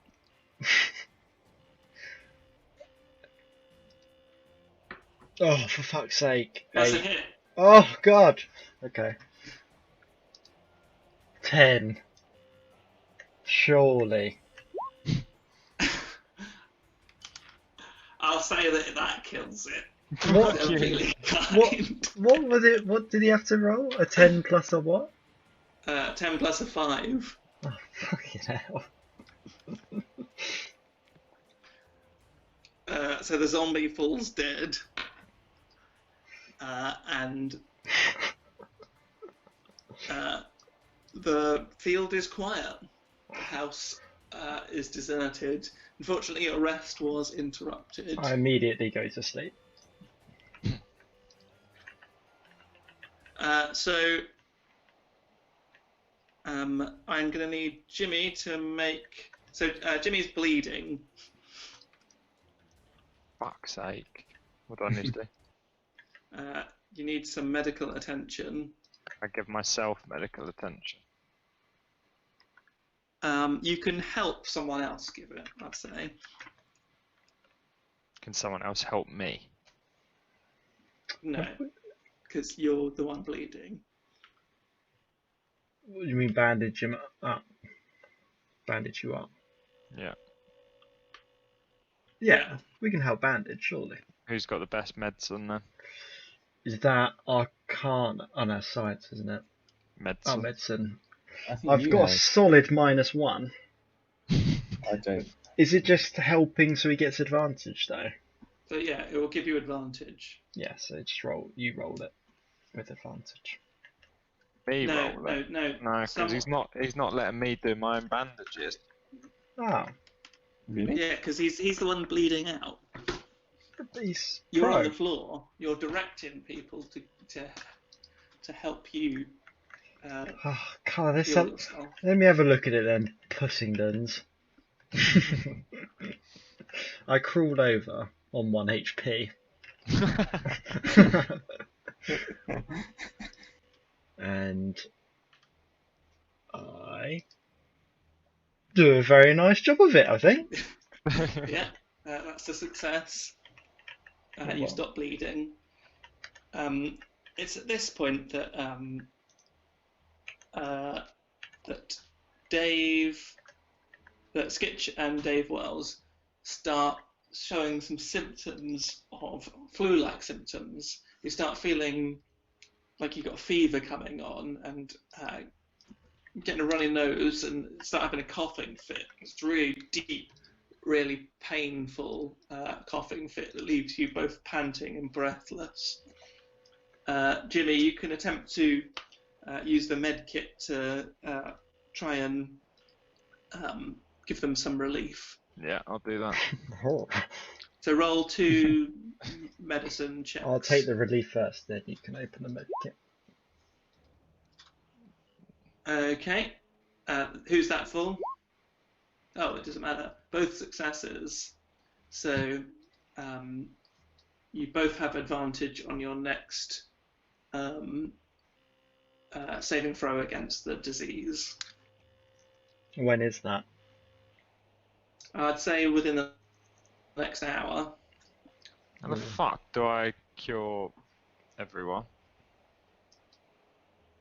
Oh, for fuck's sake. That's a 8. hit. Oh, God. Okay. 10. Surely. I'll say that kills it. What? I'm feeling What? kind. What was it? What did he have to roll? A 10 plus a what? 10 plus a 5. Oh, fucking hell. So the zombie falls dead. And the field is quiet. The house is deserted. Unfortunately, your rest was interrupted. I immediately go to sleep. So I'm going to need Jimmy to make... So Jimmy's bleeding. Fuck's sake. What do I need to do? You need some medical attention. I give myself medical attention. You can help someone else give it, I'd say. Can someone else help me? No, because you're the one bleeding. What do you mean bandage him up? Bandage you up? Yeah. Yeah, we can help bandage, surely. Who's got the best medicine then? Is that Arcana? Oh no, science, isn't it? Medicine. Oh, medicine. I think I've you got a have. solid -1. I don't. Is it just helping so he gets advantage though? So yeah, it will give you advantage. Yeah, so just roll. You roll it with advantage. Me No, roll no, it. no. No, because he's not letting me do my own bandages. Oh, Really? Yeah, because he's the one bleeding out. he's You're pro. on the floor. You're directing people to help you. Oh, God, this Heal yourself. let me have a look at it then, Pussingdons. I crawled over on 1 HP. And I do a very nice job of it, I think. Yeah, that's a success. Oh, You well. stop bleeding. It's at this point that that Skitch and Dave Wells start showing some symptoms of flu-like symptoms. You start feeling like you've got a fever coming on and getting a runny nose and start having a coughing fit. It's really deep, really painful coughing fit that leaves you both panting and breathless. Jimmy, you can attempt to use the med kit to try and give them some relief. Yeah, I'll do that. So roll 2 medicine checks. I'll take the relief first, then you can open the med kit. Okay. Who's that for? Oh, it doesn't matter. Both successes. So you both have advantage on your next saving throw against the disease. When is that? I'd say within the next hour. How the fuck do I cure everyone?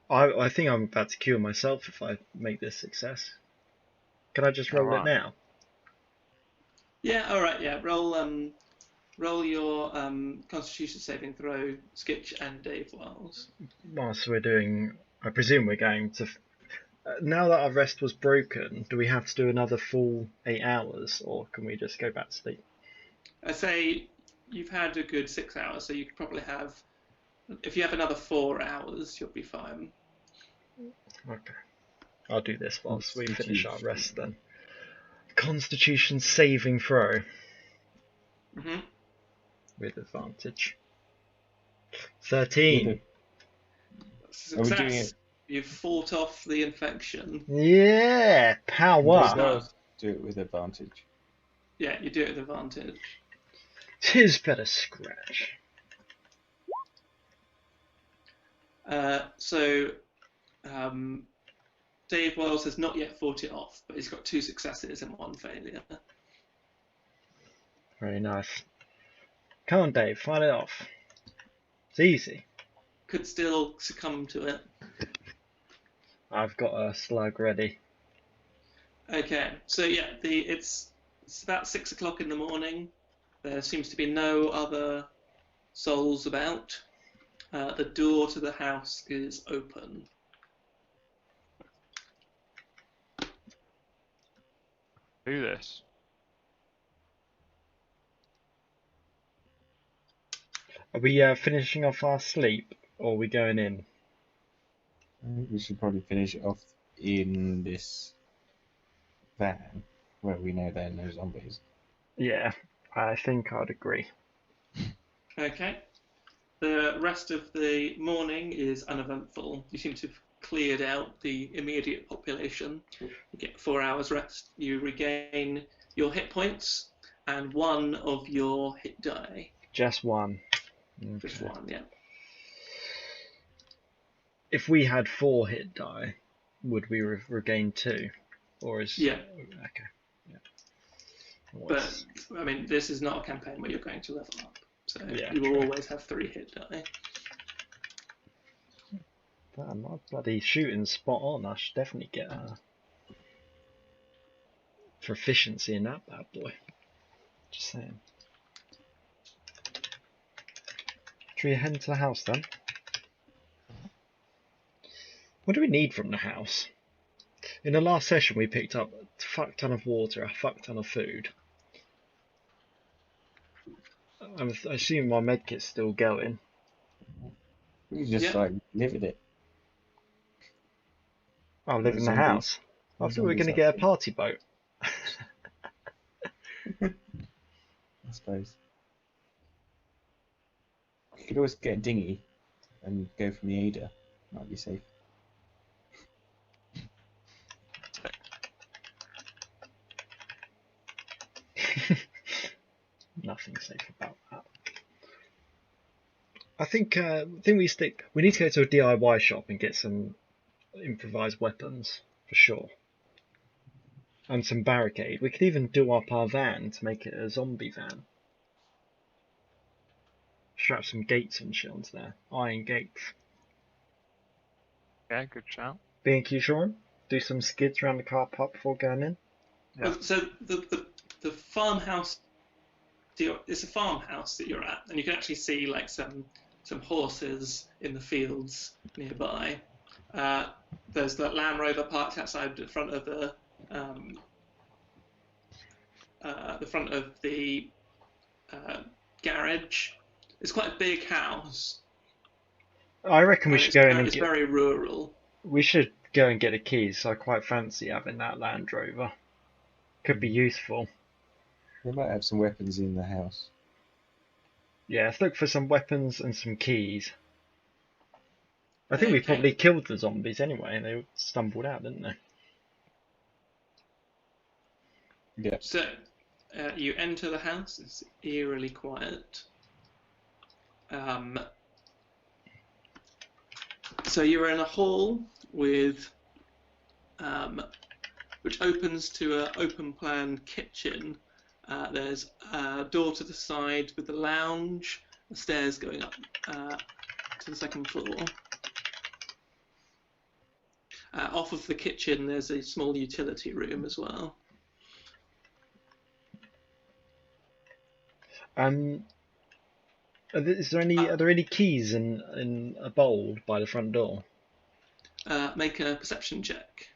I think I'm about to cure myself if I make this success. Can I just roll it Alright. now? Yeah, alright, yeah. Roll your Constitution saving throw, Skitch and Dave Wells. Whilst we're doing, I presume we're going to. Now that our rest was broken, do we have to do another full 8 hours, or can we just go back to sleep? I'd say you've had a good 6 hours, so you could probably have. If you have another 4 hours, you'll be fine. Okay. I'll do this whilst we finish our rest then. Constitution saving throw Mm-hmm. with advantage. 13. Are we doing Success. it You've fought off the infection. Yeah, Does power. those do it with advantage? Yeah, you do it with advantage. 'Tis better scratch. So Dave Wells has not yet fought it off, but he's got 2 successes and 1 failure. Very nice. Come on, Dave, fight it off. It's easy. Could still succumb to it. I've got a slug ready. Okay, so yeah, it's about 6 o'clock in the morning. There seems to be no other souls about. The door to the house is open. Do this. Are we finishing off our sleep, or are we going in? I think we should probably finish it off in this van where we know there are no zombies. Yeah, I think I'd agree. Okay. The rest of the morning is uneventful. You seem to have cleared out the immediate population. You get 4 hours rest. You regain your hit points and 1 of your hit die. Just one. Just Okay. 1, yeah. If we had 4 hit die, would we regain 2? Or is Yeah. Okay. Yeah. But I mean, this is not a campaign where you're going to level up, so Yeah, you will true. always have 3 hit die. Damn, my bloody shooting's spot on. I should definitely get a proficiency in that bad boy. Just saying. Should we head into the house then? What do we need from the house? In the last session we picked up a fuck ton of water, a fuck ton of food. I assume my medkit's still going. We just Yeah. like live in it. I'll live The in the zombies- house. I the thought we were zombies going to have get a party boat. I suppose. You could always get a dinghy and go from the Ada. Might be safe. Nothing safe about that. I think we need to go to a DIY shop and get some improvised weapons for sure, and some barricade. We could even do up our van to make it a zombie van. Strap some gates and shit onto there, iron gates. Yeah, good shout. B&Q Sean, do some skids around the car park before going in. Yeah. Well, so the farmhouse, it's a farmhouse that you're at, and you can actually see like some horses in the fields nearby. There's that Land Rover parked outside the front of the garage. It's quite a big house. I reckon we and should it's go in and it's get. very rural. We should go and get the keys. I quite fancy having that Land Rover. Could be useful. We might have some weapons in the house. Yeah, let's look for some weapons and some keys. I think we Okay. probably killed the zombies anyway. They stumbled out, didn't they? Yeah. So you enter the house. It's eerily quiet. So you're in a hall with, which opens to an open-plan kitchen. There's a door to the side with a lounge, the stairs going up to the second floor. Off of the kitchen, there's a small utility room as well. Are there any keys in a bowl by the front door? Make a perception check.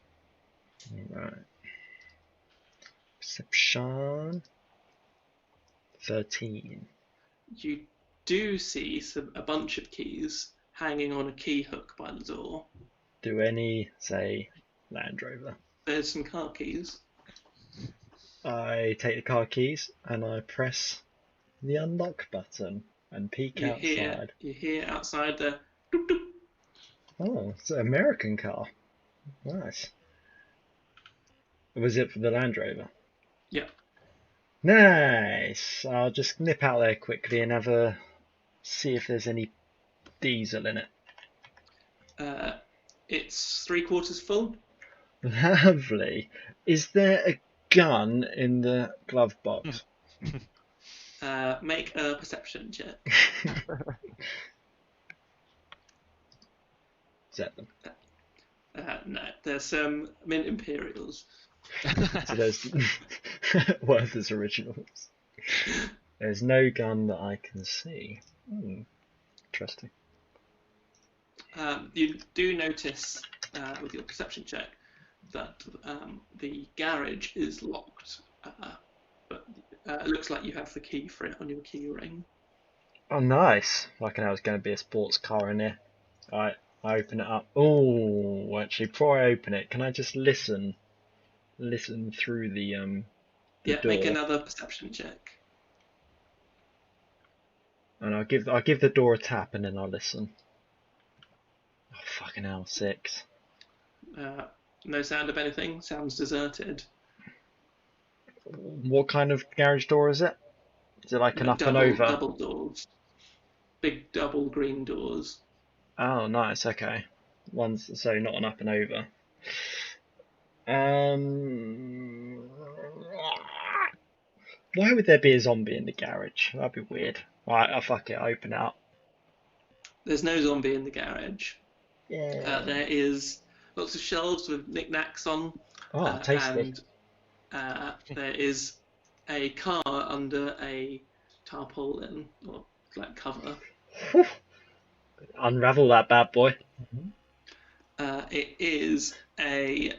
Right. Perception. 13. You do see a bunch of keys hanging on a key hook by the door. Do any say Land Rover? There's some car keys. I take the car keys and I press the unlock button and peek outside. You hear outside the doop doop. Oh, it's an American car. Nice. Was it for the Land Rover? Yeah. Nice. I'll just nip out there quickly and have a see if there's any diesel in it. It's 3/4 full. Lovely. Is there a gun in the glove box? Make a perception check. 7. No, there's some mint imperials. So there's worthless originals. There's no gun that I can see. Interesting. You do notice with your perception check that the garage is locked, but it looks like you have the key for it on your key ring. Oh, nice. Like I know there's going to be a sports car in there. Alright, I open it up. Oh, actually, before I open it, can I just listen through the Yeah, door? make another perception check. And I'll give the door a tap and then I'll listen. Oh, fucking hell, 6. No sound of anything. Sounds deserted. What kind of garage door is it? Is it like an up and over? Double doors. Big double green doors. Oh, nice. Okay, so not an up and over. Why would there be a zombie in the garage? That'd be weird. Right, oh, fuck it. I open it up. There's no zombie in the garage. Yeah. There is lots of shelves with knickknacks on. Oh, tasty. And there is a car under a tarpaulin or like cover. Unravel that bad boy. It is a.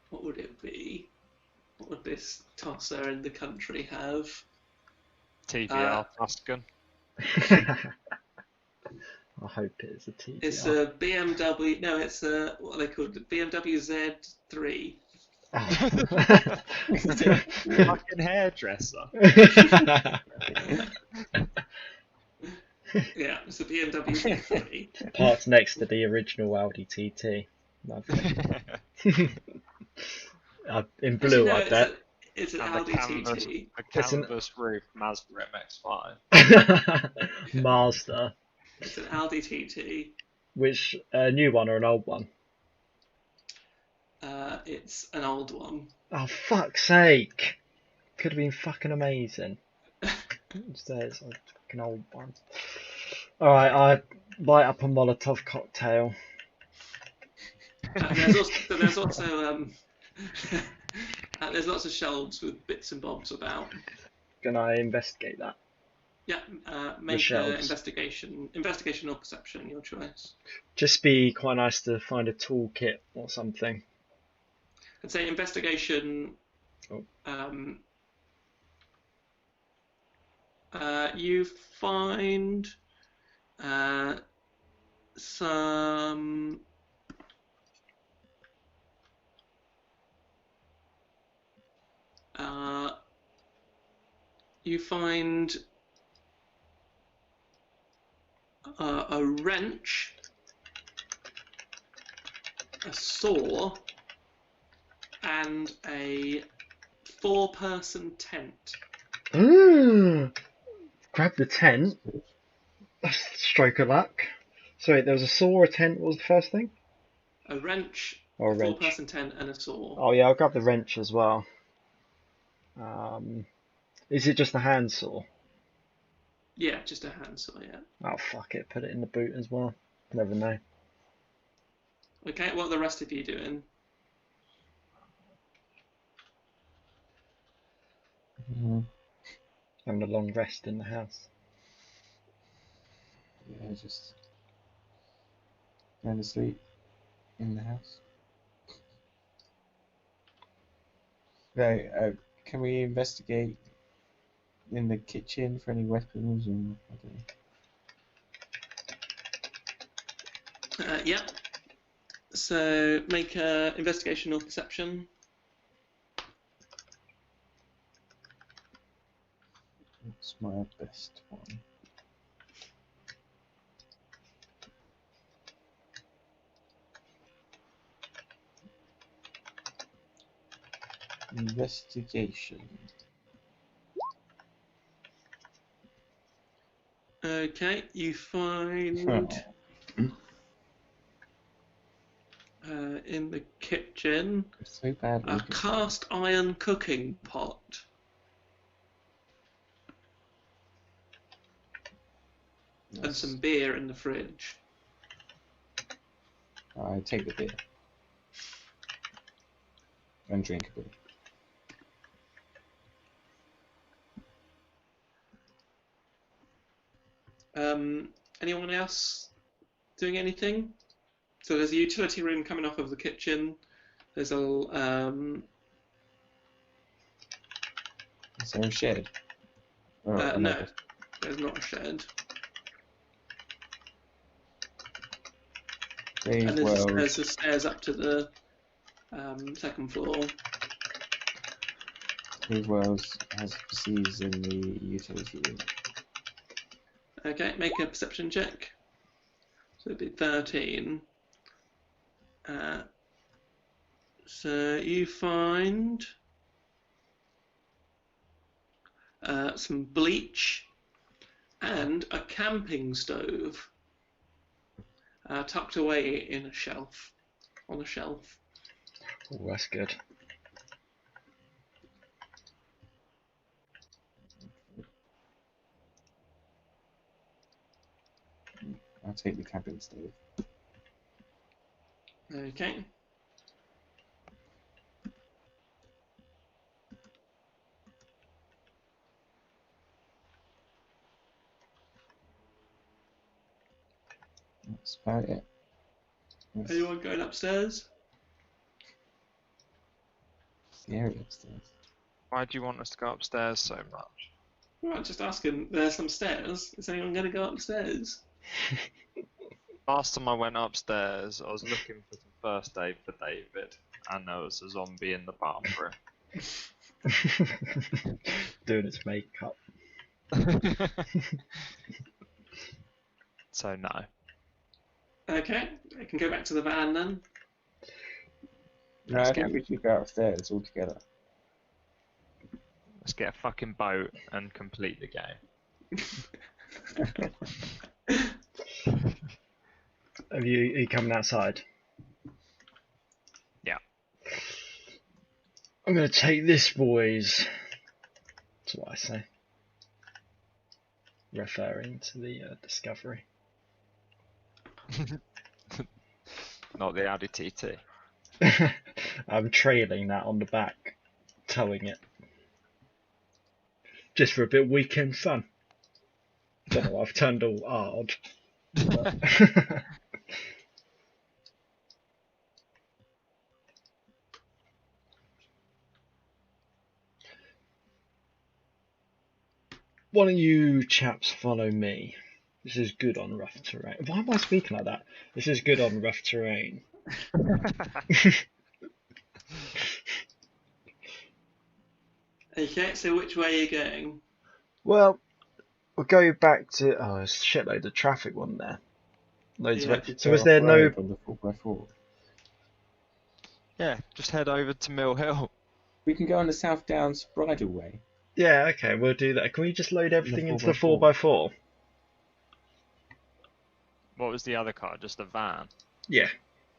What would it be? What would this tosser in the country have? TVR fast gun. I hope it is a TVR. It's a BMW. No, it's a what are they called? BMW Z3. Oh. Fucking hairdresser. Yeah, it's a BMW Z3. Parts next to the original Audi TT. Lovely. In blue, I bet. It's an And Audi TT. a canvas roof Mazda MX-5. Mazda. It's an Audi TT. Which, a new one or an old one? It's an old one. Oh, fuck's sake. Could have been fucking amazing. Instead, it's a fucking old one. Alright, I light up a Molotov cocktail. There's also there's lots of shelves with bits and bobs about. Can I investigate that? Yeah, make an investigation or perception, your choice. Just be quite nice to find a toolkit or something. I'd say investigation. Oh. You find some. You find a wrench, a saw, and a 4-person tent. Grab the tent. Stroke of luck. Sorry, there was a saw, a tent. What was the first thing? A wrench, a 4-person tent, and a saw. Oh yeah, I'll grab the wrench as well. Is it just a handsaw? Yeah, just a handsaw, yeah. Oh fuck it, put it in the boot as well. Never know. Okay, what are the rest of you doing? Having a long rest in the house. Yeah, just going to sleep in the house. Right, can we investigate in the kitchen for any weapons? And I don't know. Yeah. So make a investigation or perception. It's my best one. Investigation. Okay, you find in the kitchen It's so bad. a cast iron cooking pot. And some beer in the fridge. I take the beer and drink a bit. Anyone else doing anything? So there's a utility room coming off of the kitchen. There's a Is there a shed? Or no, there's not a shed. And there's the stairs up to the second floor. Dave Wells has proceeds in the utility room. Okay, make a perception check. So it'd be 13. So you find some bleach and a camping stove tucked away in a shelf, on a shelf. Oh, that's good. I'll take the camping stove. Okay. That's about it. That's Anyone going upstairs? scary upstairs. Why do you want us to go upstairs so much? Well, just asking. There's some stairs. Is anyone going to go upstairs? Last time I went upstairs, I was looking for some first aid for David, and there was a zombie in the bathroom. Doing its makeup. So no. Okay, I can go back to the van then. No, I think we should go upstairs all together. Let's get a fucking boat and complete the game. Are you coming outside? Yeah. I'm going to take this, boys. That's what I say. Referring to the Discovery. Not the Audi TT. I'm trailing that on the back, towing it. Just for a bit of weekend fun. Don't know why I've turned all hard. But why don't you chaps follow me? This is good on rough terrain. Why am I speaking like that? This is good on rough terrain. Okay, so which way are you going? Well, we'll go back to... Oh, there's a shitload of traffic one there. Loads Yeah. of it. So was there no... On the 4x4? Yeah, just head over to Mill Hill. We can go on the South Downs Bridleway. Yeah, okay, we'll do that. Can we just load everything into the 4x4? 4x4? What was the other car? Just a van? Yeah.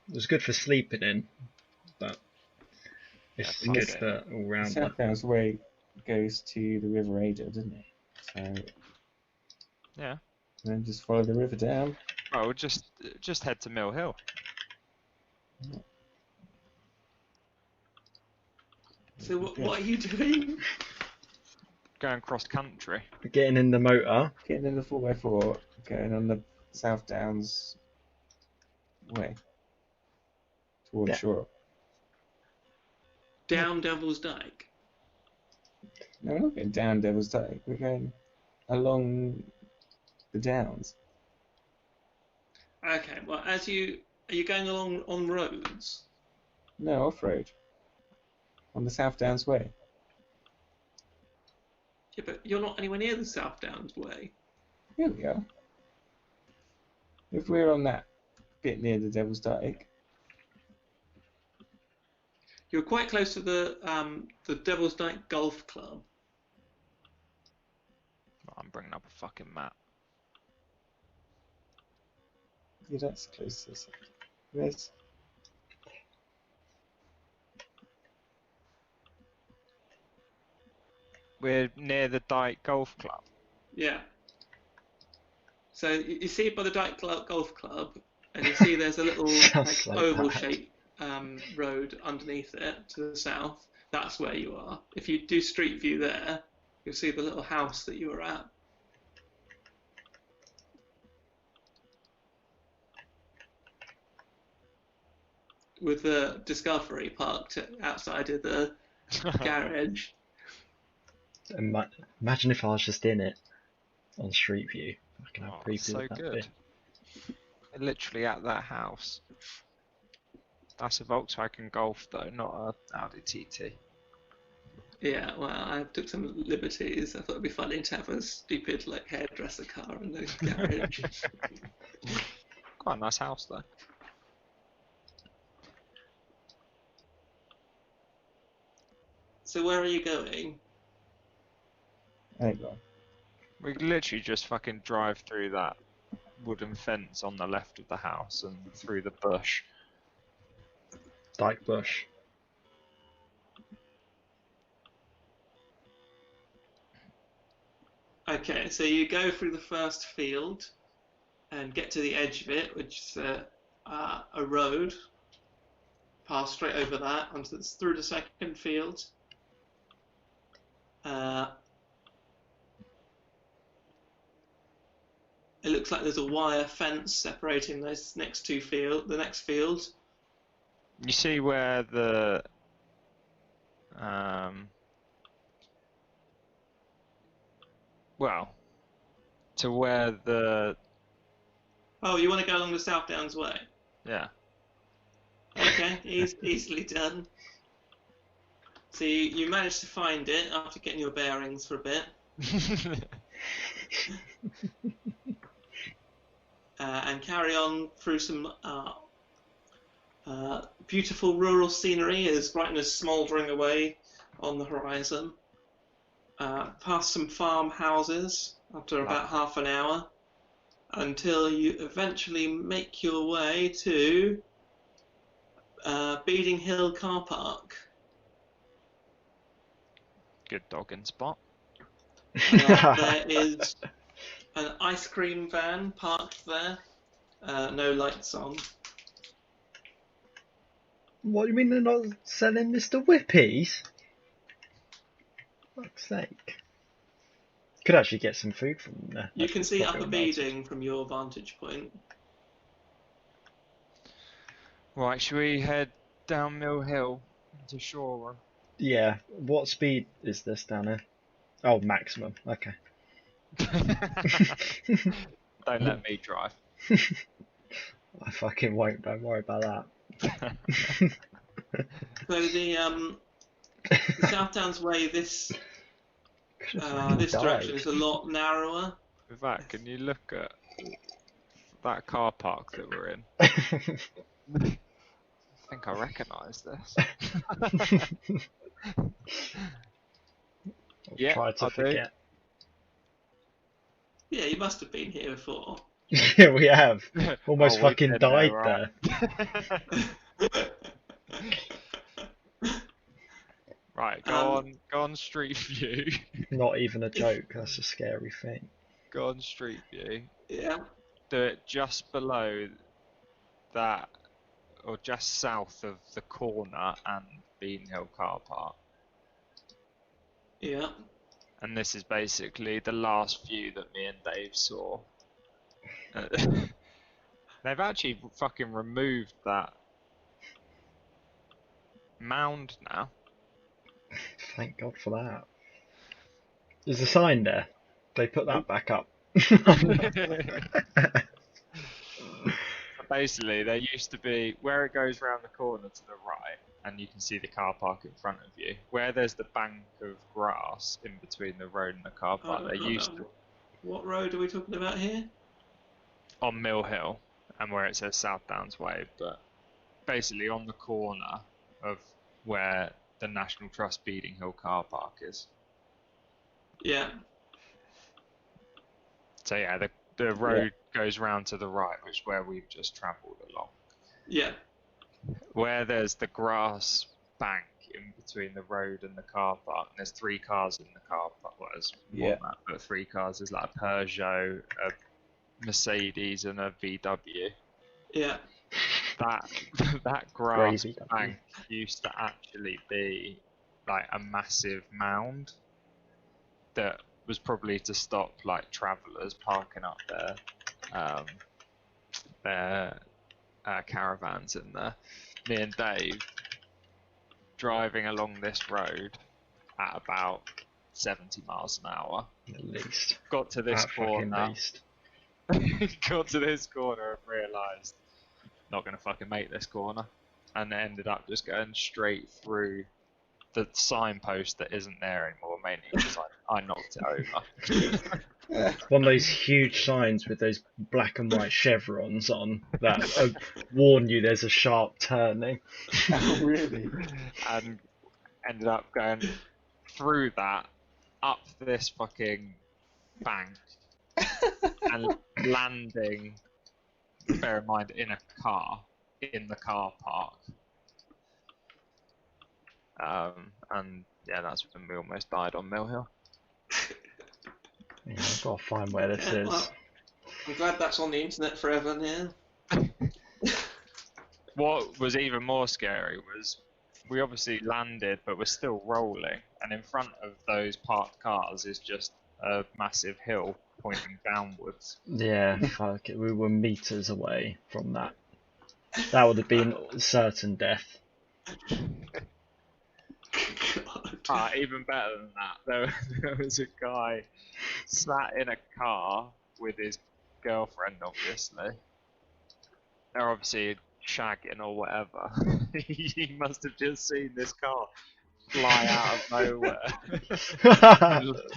It was good for sleeping in, but it's Yeah, good fuck for all The round. South Downs Way goes to the River Ada, doesn't it? So Yeah. then just follow the river down. Oh, just head to Mill Hill. So what are you doing? Going cross country. Getting in the motor. Getting in the 4x4, going on the South Downs way towards Yeah. shore. Down Devil's Dyke. No, we're not going down Devil's Dyke. We're going along the downs. Okay, well, are you going along on roads? No, off-road. On the South Downs way. Yeah, but you're not anywhere near the South Downs way. Here we are. If we're on that bit near the Devil's Dyke. You're quite close to the Devil's Night Golf Club. I'm bringing up a fucking map. Yeah, that's close to us. Where's... We're near the Dyke Golf Club. Yeah. So you see by the Dyke Golf Club, and you see there's a little Sounds like like oval-shaped road underneath it to the south. That's where you are. If you do street view there, you'll see the little house that you were at. With the Discovery parked outside of the garage. Imagine if I was just in it on Street View. Fucking how Oh, creepy so would that good. be? Literally at that house. That's a Volkswagen Golf though, not a Audi TT. Yeah, well, I took some liberties. I thought it'd be funny to have a stupid like hairdresser car in the garage. Quite a nice house though. So where are you going? Hang on. We literally just fucking drive through that wooden fence on the left of the house and through the bush. Dyke Bush. Okay, so you go through the first field and get to the edge of it, which is a road. Pass straight over that through the second field. It looks like there's a wire fence separating those the next field. You see where the well, to where the Oh, you want to go along the South Downs Way? yeah. Okay, easily done. So you managed to find it after getting your bearings for a bit. And carry on through some beautiful rural scenery as brightness is smouldering away on the horizon. Past some farmhouses after about half an hour, until you eventually make your way to Beading Hill car park. Good dogging spot. There is an ice cream van parked there, no lights on. What do you mean they're not selling Mr. Whippies? Fuck's sake. Could actually get some food from there. You That's can what's see probably Upper nice. Beading from your vantage point. Right, should we head down Mill Hill to Shore? Yeah. What speed is this down here? Oh, maximum. Okay. Don't let me drive. I fucking won't. Don't worry about that. So the South Downs Way, this Died. direction is a lot narrower. With that, can you look at that car park that we're in? I think I recognise this. Yeah, Try to I do. forget. Yeah, you must have been here before. Yeah, we have. Almost Oh, we've fucking been died there, there. Right, go on Street View. Not even a joke. That's a scary thing. Go on Street View. Yeah. Do it just below that, or just south of the corner and Bean Hill car park. Yeah. And this is basically the last view that me and Dave saw. They've actually fucking removed that mound now. Thank God for that. There's a sign there. They put that back up. Basically, there used to be, where it goes round the corner to the right, and you can see the car park in front of you, where there's the bank of grass in between the road and the car park, there used to... What road are we talking about here? On Mill Hill, and where it says South Downs Way, but basically on the corner of where the National Trust Beading Hill car park is. Yeah. So yeah, the road goes round to the right, which is where we've just travelled along. Yeah. Where there's the grass bank in between the road and the car park, and there's 3 cars in the car park. Well, there's more than that, but 3 cars. There's like a Peugeot, a Mercedes, and a VW. Yeah. That grass Gravy. bank used to actually be like a massive mound that was probably to stop like travellers parking up their caravans in there. Me and Dave driving along this road at about 70 miles an hour. At least. Got to this That fucking corner. beast. Got to this corner and realised not gonna fucking make this corner, and ended up just going straight through the signpost that isn't there anymore, mainly because I knocked it over. One of those huge signs with those black and white chevrons on that warn you there's a sharp turning. Oh, really? And ended up going through that, up this fucking bank, and landing, bear in mind, in a car, in the car park. And yeah, that's when we almost died on Mill Hill. Yeah, I've got to find where this is. Well, I'm glad that's on the internet forever now. What was even more scary was we obviously landed, but we're still rolling, and in front of those parked cars is just a massive hill pointing downwards. Yeah, fuck it. We were meters away from that. That would have been certain death. God. Even better than that, there was a guy sat in a car with his girlfriend, obviously. They're obviously shagging or whatever. He must have just seen this car fly out of nowhere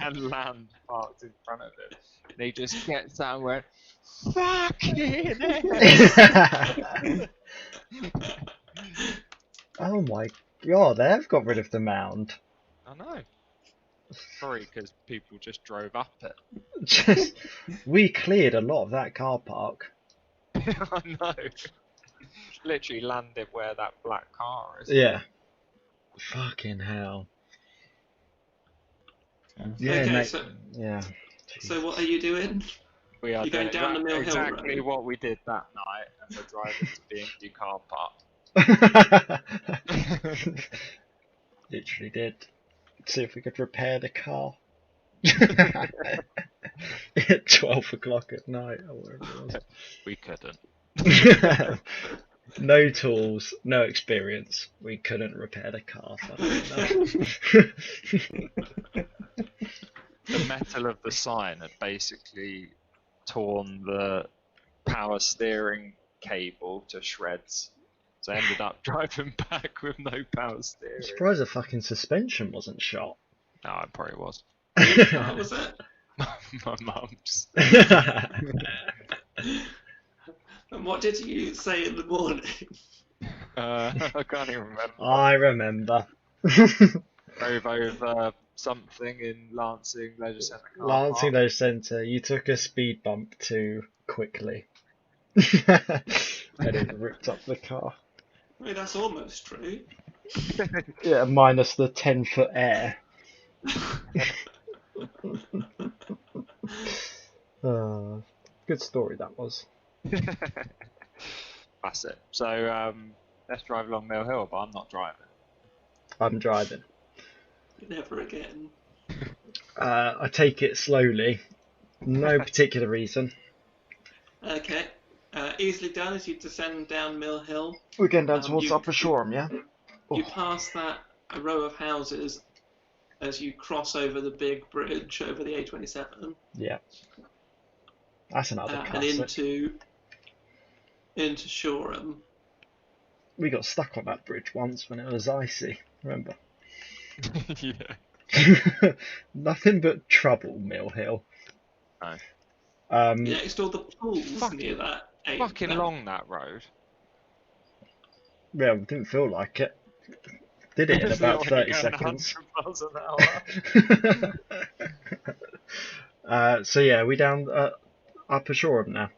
and land parked in front of him. And he just gets out and went, "Fucking hell!" Oh my god, they have got rid of the mound. I know. Sorry, because people just drove up it. Just, we cleared a lot of that car park. I know. Literally landed where that black car is. Yeah. Fucking hell. Yeah, Okay, mate. so- Yeah. So what are you doing? We are You're going doing down the Mill Hill exactly Road? what we did that night, and we're driving to B&Q car park. Literally did. See if we could repair the car. At 12 o'clock at night or whatever it We couldn't. was. No tools, no experience. We couldn't repair the car. The metal of the sign had basically torn the power steering cable to shreds. So I ended up driving back with no power steering. I'm surprised the fucking suspension wasn't shot. No, I probably was. What was it? My mum's. And what did you say in the morning? I can't even remember. I remember. Drove over something in Lancing Leisure Centre car Lancing park. Leisure Centre, you took a speed bump too quickly. And it ripped up the car. I mean, that's almost true. Yeah, minus the 10-foot air. Good story that was. That's it. So let's drive along Mill Hill, but I'm not driving. I'm driving. Never again. I take it slowly. No particular reason. Okay. Easily done as you descend down Mill Hill. We're going down towards you- Upper Shoreham, yeah? You Oh. pass that a row of houses as you cross over the big bridge over the A27 Yeah. That's another and classic. into Shoreham. We got stuck on that bridge once when it was icy, remember? Yeah. Nothing but trouble, Mill Hill. No. Next to all the pools Fucking- near that. Fucking long that road. Yeah, we didn't feel like it. Did it in It's not about when 30 you're going seconds. 100 miles an hour. So yeah, we down Upper Shoreham now.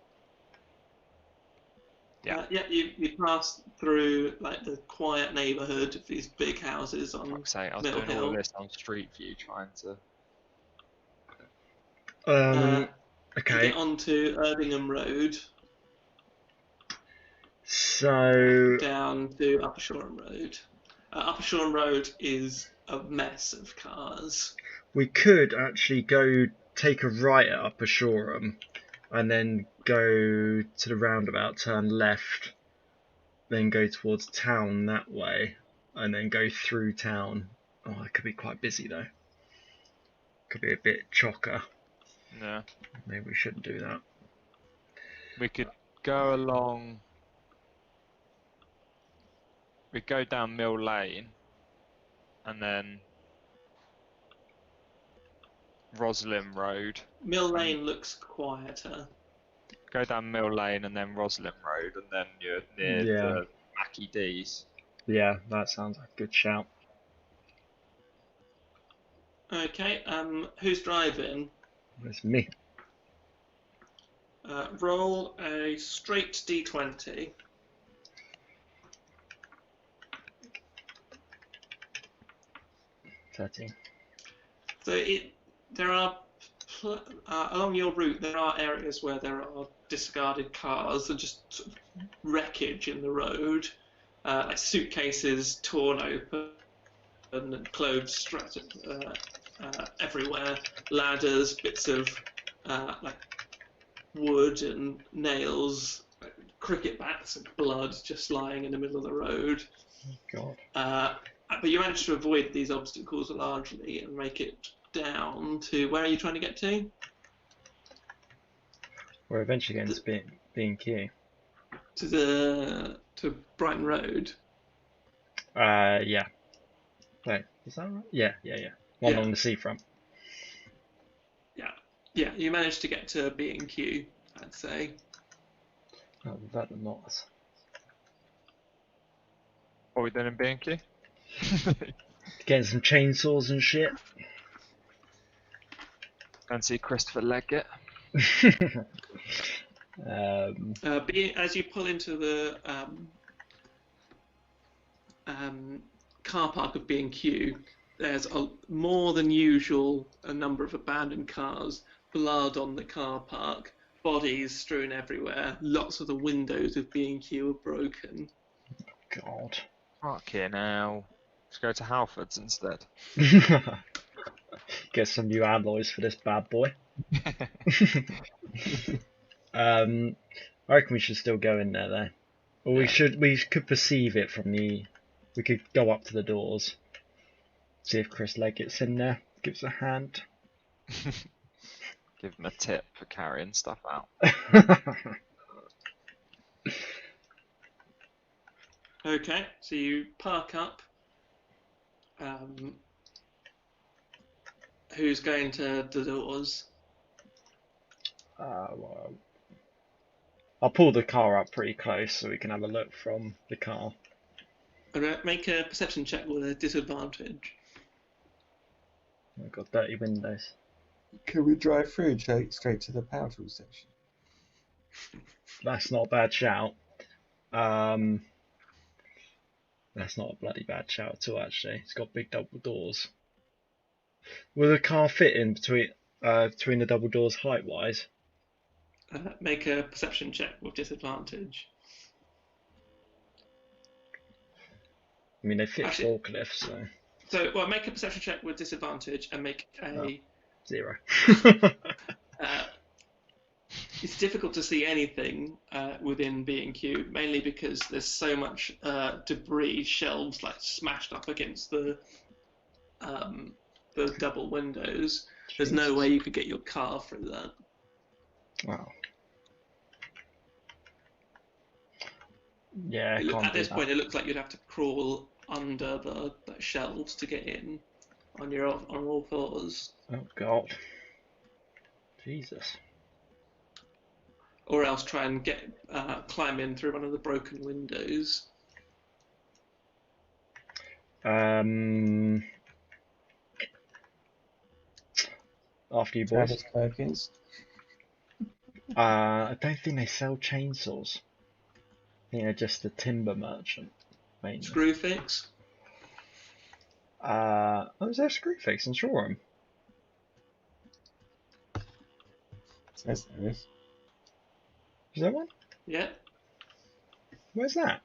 Yeah. Yeah, you pass through like the quiet neighbourhood of these big houses on Fuck's sake, I was Mill doing all Hill. of this on Street View trying to. You Okay. get onto Erdingham Road, So down to Upper Shoreham Road. Upper Shoreham Road is a mess of cars. we could actually go take a right at Upper Shoreham, and then go to the roundabout, turn left, then go towards town that way, and then go through town. Oh, it could be quite busy though. Could be a bit chocker. Yeah. Maybe we shouldn't do that. We could go along. We go down Mill Lane, and then Roslyn Road. Mill Lane looks quieter. Go down Mill Lane and then Roslyn Road, and then you're near Yeah. the Mackie D's. Yeah, that sounds like a good shout. Okay, who's driving? It's me. Roll a straight D20. 13. So there are along your route there are areas where there are discarded cars and just sort of wreckage in the road, like suitcases torn open and clothes strutted everywhere, ladders, bits of like wood and nails, cricket bats and blood just lying in the middle of the road. Oh, God. But you managed to avoid these obstacles largely and make it down to where are you trying to get to? We're eventually going to B&Q. To Brighton Road. Yeah. Wait, is that right? Yeah. One Yeah. on the seafront. Yeah, you managed to get to B&Q, I'd say. Oh, that not. What are we doing in B&Q? Getting some chainsaws and shit. Go and see Christopher Leggett. As you pull into the car park of B&Q, there's a more than usual a number of abandoned cars, blood on the car park, bodies strewn everywhere. Lots of the windows of B&Q are broken. God. Fucking hell. Let's go to Halfords instead. Get some new alloys for this bad boy. I reckon we should still go in there though. Or we could perceive it from the. We could go up to the doors, see if Chris Leggett's in there, gives a hand. Give him a tip for carrying stuff out. Okay, so you park up. Who's going to the doors? Well, I'll pull the car up pretty close so we can have a look from the car. Make a perception check with a disadvantage. I've got dirty windows. Could we drive through straight to the power tool section? That's not a bad shout. That's not a bloody bad shout at all, actually. It's got big double doors. Will the car fit in between the double doors height-wise? Make a perception check with disadvantage. I mean, they fit Actually- forklifts, so So, make a perception check with disadvantage and make a... 0. It's difficult to see anything within B&Q, mainly because there's so much debris, shelves like smashed up against the double windows. There's no way you could get your car through that. Wow. Yeah, At this point, it looks like you'd have to crawl under the shelves to get in on all fours, Oh God. Jesus. or else try and climb in through one of the broken windows. After you, boys. Travis Perkins. I don't think they sell chainsaws. I think they're just a timber merchant, mainly. Screwfix. Oh, is there a Screwfix in Shoreham? Says there is. Is there one? Yeah. Where's that?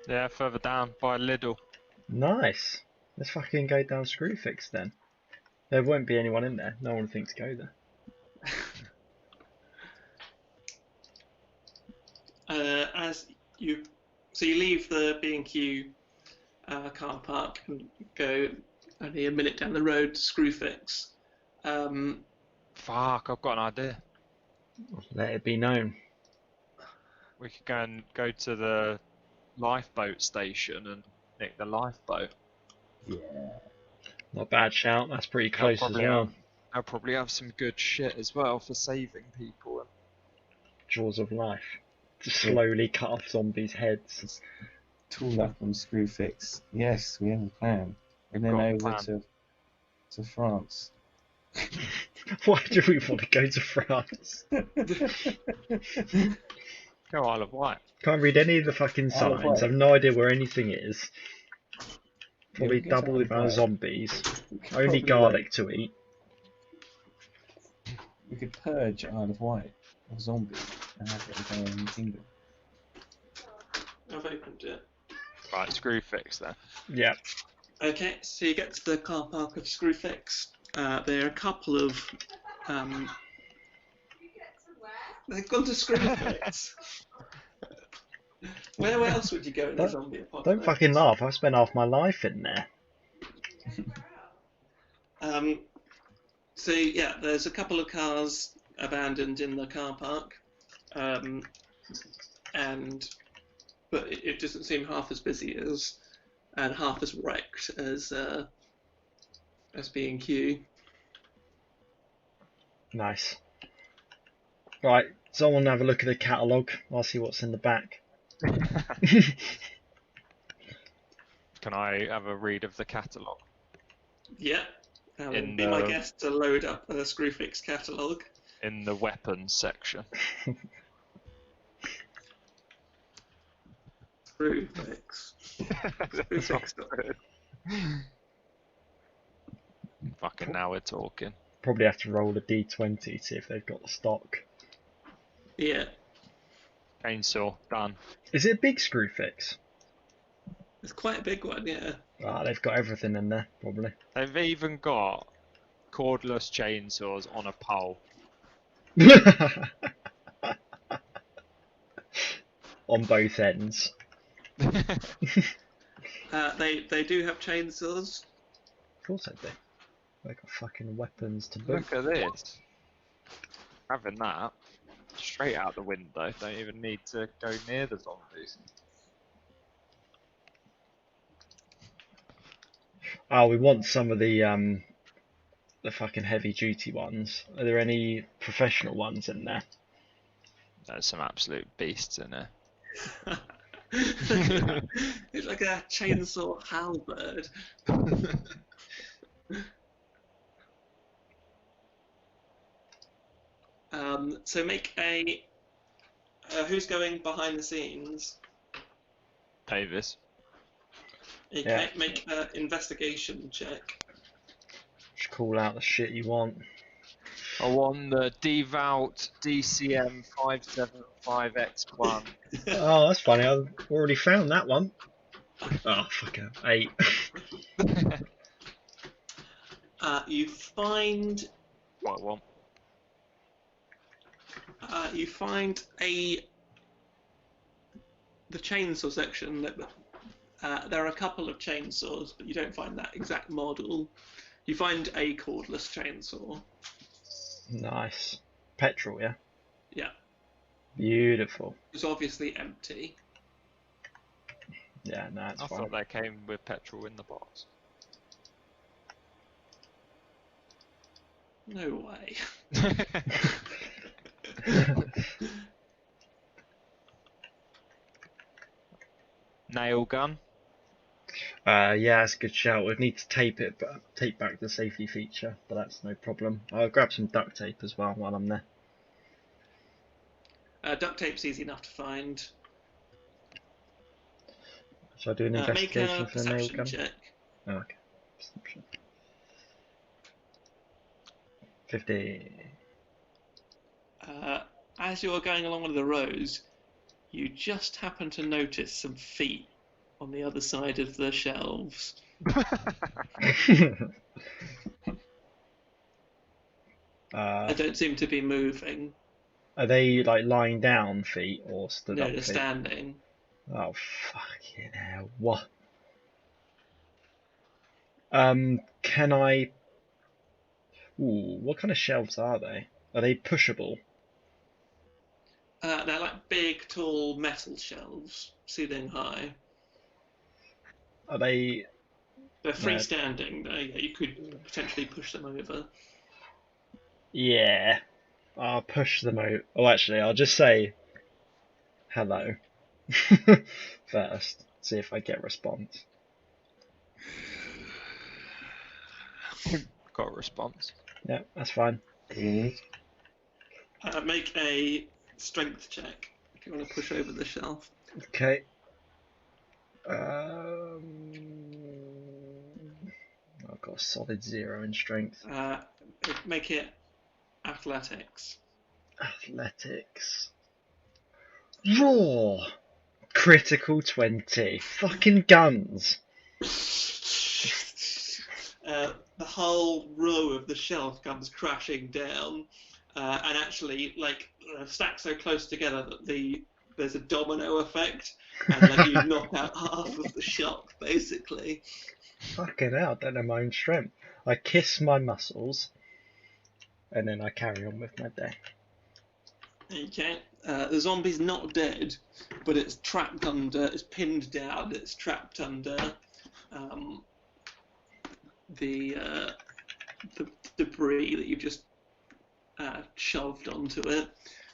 Yeah, further down by Lidl. Nice. Let's fucking go down Screwfix then. There won't be anyone in there. No one thinks to go there. So you leave the B&Q car park and go only a minute down the road to Screwfix. Fuck, I've got an idea. Let it be known. We could go to the lifeboat station and nick the lifeboat. Yeah. Not a bad shout. That's pretty close as well. I'll probably have some good shit as well for saving people. Jaws of life. To slowly cut off zombies' heads. Tool up on Screwfix. Yes, we have a plan. And then Got a over plan. to France. Why do we want to go to France? Go Isle of Wight. Can't read any of the fucking Isle of signs. Wight. I've no idea where anything is. Probably we can go to double the Isle of amount of Wight. zombies. We could Only probably, garlic to eat. We could purge Isle of Wight of zombies and have it in our own kingdom. I've opened it. Right, Screwfix then. Yeah. Okay, so you get to the car park of Screwfix. There are a couple of. They've gone to Screwfix. Where else would you go in a zombie apocalypse? Don't fucking laugh. I've spent half my life in there. So yeah, there's a couple of cars abandoned in the car park, but it doesn't seem half as busy and half as wrecked as B&Q. Nice. Right, someone have a look at the catalogue. I'll see what's in the back. Can I have a read of the catalogue? Yeah, In be my the- guest to load up a Screwfix catalogue. In the weapons section. Screwfix. Screwfix. Fucking now we're talking. Probably have to roll a d20 to see if they've got the stock. Yeah, Chainsaw, done. Is it a big Screwfix? it's quite a big one. Yeah. Ah, they've got everything in there, probably. They've even got cordless chainsaws on a pole. On both ends. They do have chainsaws. Of course they do. They've got fucking weapons to boot. Look at this. Having that straight out the window. Don't even need to go near the zombies. Oh, we want some of the fucking heavy duty ones. Are there any professional ones in there? There's some absolute beasts in there. It's like a chainsaw halberd. So make a. Who's going behind the scenes? Davis. Okay, Yeah. make an investigation check. Just call out the shit you want. I won the Devout DCM 575X1. Oh, that's funny. I've already found that one. Oh, fucking 8. You find What one? the chainsaw section. There are a couple of chainsaws, but you don't find that exact model. You find a cordless chainsaw. Nice. Petrol, yeah? Yeah, Beautiful. it's obviously empty. Yeah, no, that's I fine. thought they came with petrol in the box. No way. Nail gun. Yeah, that's a good shout. We'd need to tape it, but tape back the safety feature, but that's no problem. I'll grab some duct tape as well while I'm there. Duct tape's easy enough to find. Shall I do an Make investigation a for the nail perception gun? check. Oh, okay. Perception. 50. As you're going along one of the rows, you just happen to notice some feet on the other side of the shelves. They don't seem to be moving. Are they like lying down feet or stood No, up they're feet? standing. Oh fucking hell! What? Can I? Ooh, what kind of shelves are they? Are they pushable? They're like big, tall metal shelves, ceiling high. Are they? They're freestanding, though. Yeah, you could potentially push them over. Yeah, I'll push them over. Oh, actually, I'll just say hello first. See if I get a response. Got a response. Yeah, that's fine. Good. Make a strength check if you want to push over the shelf. Okay. I've got a solid 0 in strength. Make it athletics. Athletics. Raw. Critical 20. Fucking guns. The whole row of the shelf comes crashing down, and actually, like, stacked so close together that there's a domino effect, and like you knock out half of the shop, basically. Fucking hell, I don't know my own strength. I kiss my muscles, and then I carry on with my day. Okay, the zombie's not dead, but it's trapped under, it's pinned down, it's trapped under the debris that you've just shoved onto it,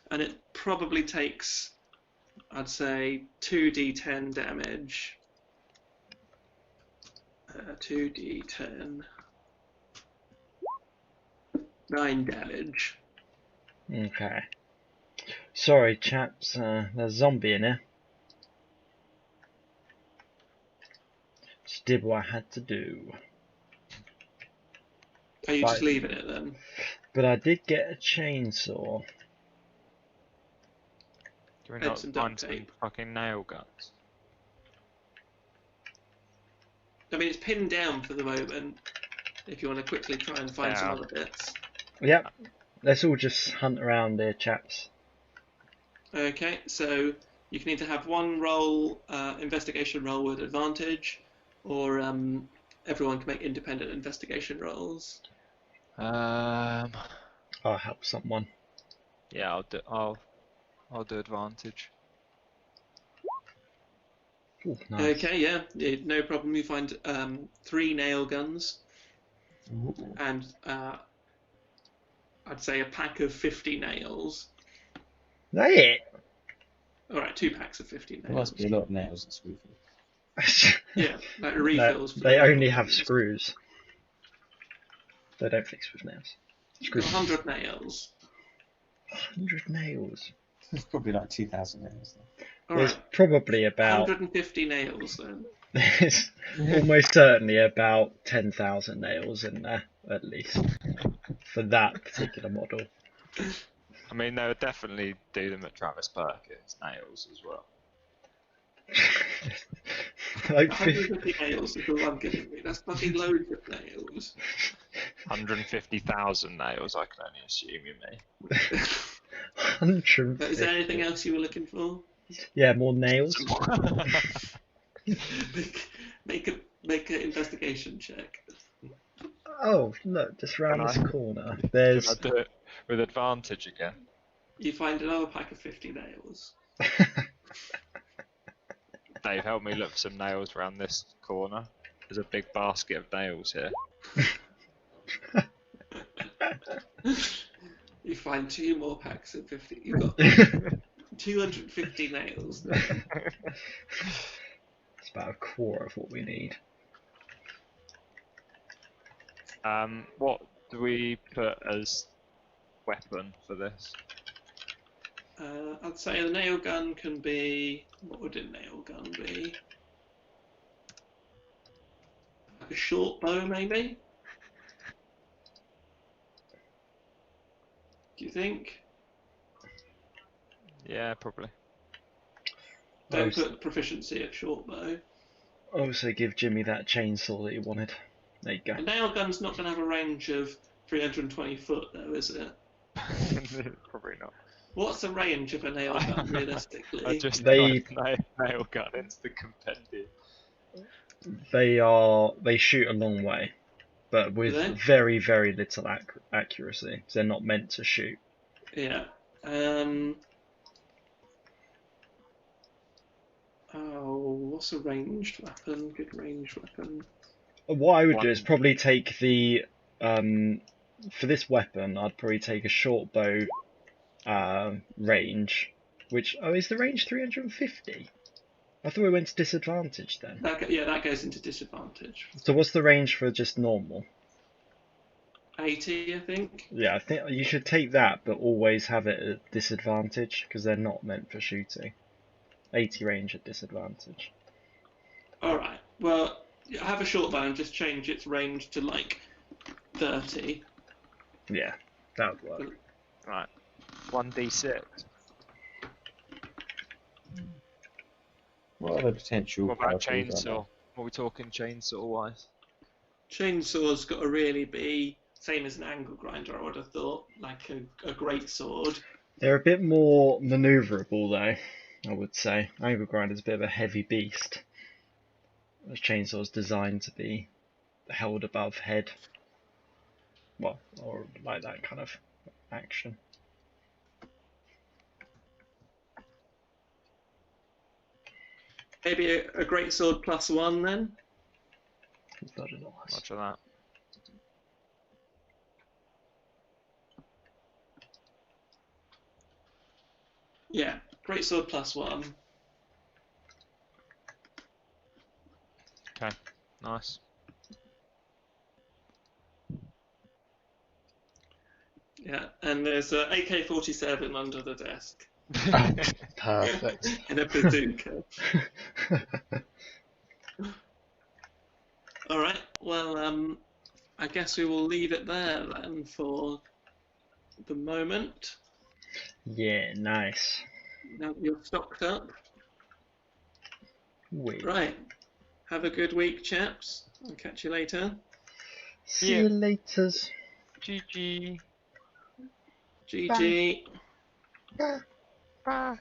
and it probably takes, I'd say, 2d10 damage. 2d10. 9 damage. Okay. Sorry, chaps. There's a zombie in here. Just did what I had to do. Are you Right. just leaving it then? But I did get a chainsaw. Do we And not some find duct some tape. fucking nail guns? I mean, it's pinned down for the moment. If you want to quickly try and find some Yeah. other bits. Yep. Let's all just hunt around here, chaps. Okay, so you can either have one roll, investigation roll with advantage, or everyone can make independent investigation rolls. I'll help someone. Yeah, I'll do advantage. Ooh, nice. Okay, yeah, no problem. You find 3 nail guns Ooh. and I'd say a pack of 50 nails. Is that it? All right, 2 packs of 50 There must nails. be a lot of nails at Screwford. Yeah, like No, refills. For they the only nails. have screws. They don't fix with nails. You've got Screws. 100 nails. 100 nails. There's probably like 2,000 nails there. All There's right, probably about. 150 nails then. There's almost certainly about 10,000 nails in there, at least, for that particular model. I mean, they would definitely do them at Travis Perkins, nails as well. Like 150 nails is all I'm giving you. That's fucking loads of nails. 150,000 nails, I can only assume you mean. 150. Is there anything else you were looking for? Yeah, more nails. Make an investigation check. Oh, look, just round Can this I- corner. Can There's. I do it with advantage again? You find another pack of 50 nails. Dave, help me look for some nails around this corner. There's a big basket of nails here. You find 2 more packs of 50. You've got 250 nails. It's about a quarter of what we need. What do we put as weapon for this? I'd say the nail gun can be. What would a nail gun be? Like a short bow, maybe? Do you think? Yeah, probably. Don't put proficiency at short bow. Also, give Jimmy that chainsaw that he wanted. There you go. A nail gun's not going to have a range of 320 foot, though, is it? Probably not. What's the range of a nail gun, realistically? I just They- typed nail gun into the compendium. They shoot a long way, but with Do they? very, very little accuracy. So they're not meant to shoot. Yeah. Oh, what's a ranged weapon? Good ranged weapon. What I would do is probably take the for this weapon, I'd probably take a short bow range, which is the range 350? I thought we went to disadvantage then. That goes into disadvantage. So what's the range for just normal? 80, I think. Yeah, I think you should take that, but always have it at disadvantage because they're not meant for shooting. 80 range at disadvantage. All right. Well, have a short bow and just change its range to like 30. Yeah, that would work. Right. 1d6. What are the potential? What about characters are chainsaw? What are we talking chainsaw wise? Chainsaw's got to really be same as an angle grinder. I would have thought, like a great sword. They're a bit more manoeuvrable though, I would say. Angle Grinder's a bit of a heavy beast. The chainsaw's designed to be held above head. Well, or like that kind of action. Maybe a great sword +1 then. Very nice. Roger that. Yeah, great sword +1. Okay, nice. Yeah, and there's a AK-47 under the desk Perfect. and a bazooka. All right. Well, I guess we will leave it there then for the moment. Yeah, nice. Now that you're stocked up. Wait. Right. Have a good week, chaps. I'll catch you later. See you laters. GG. GG. Bye. Bye.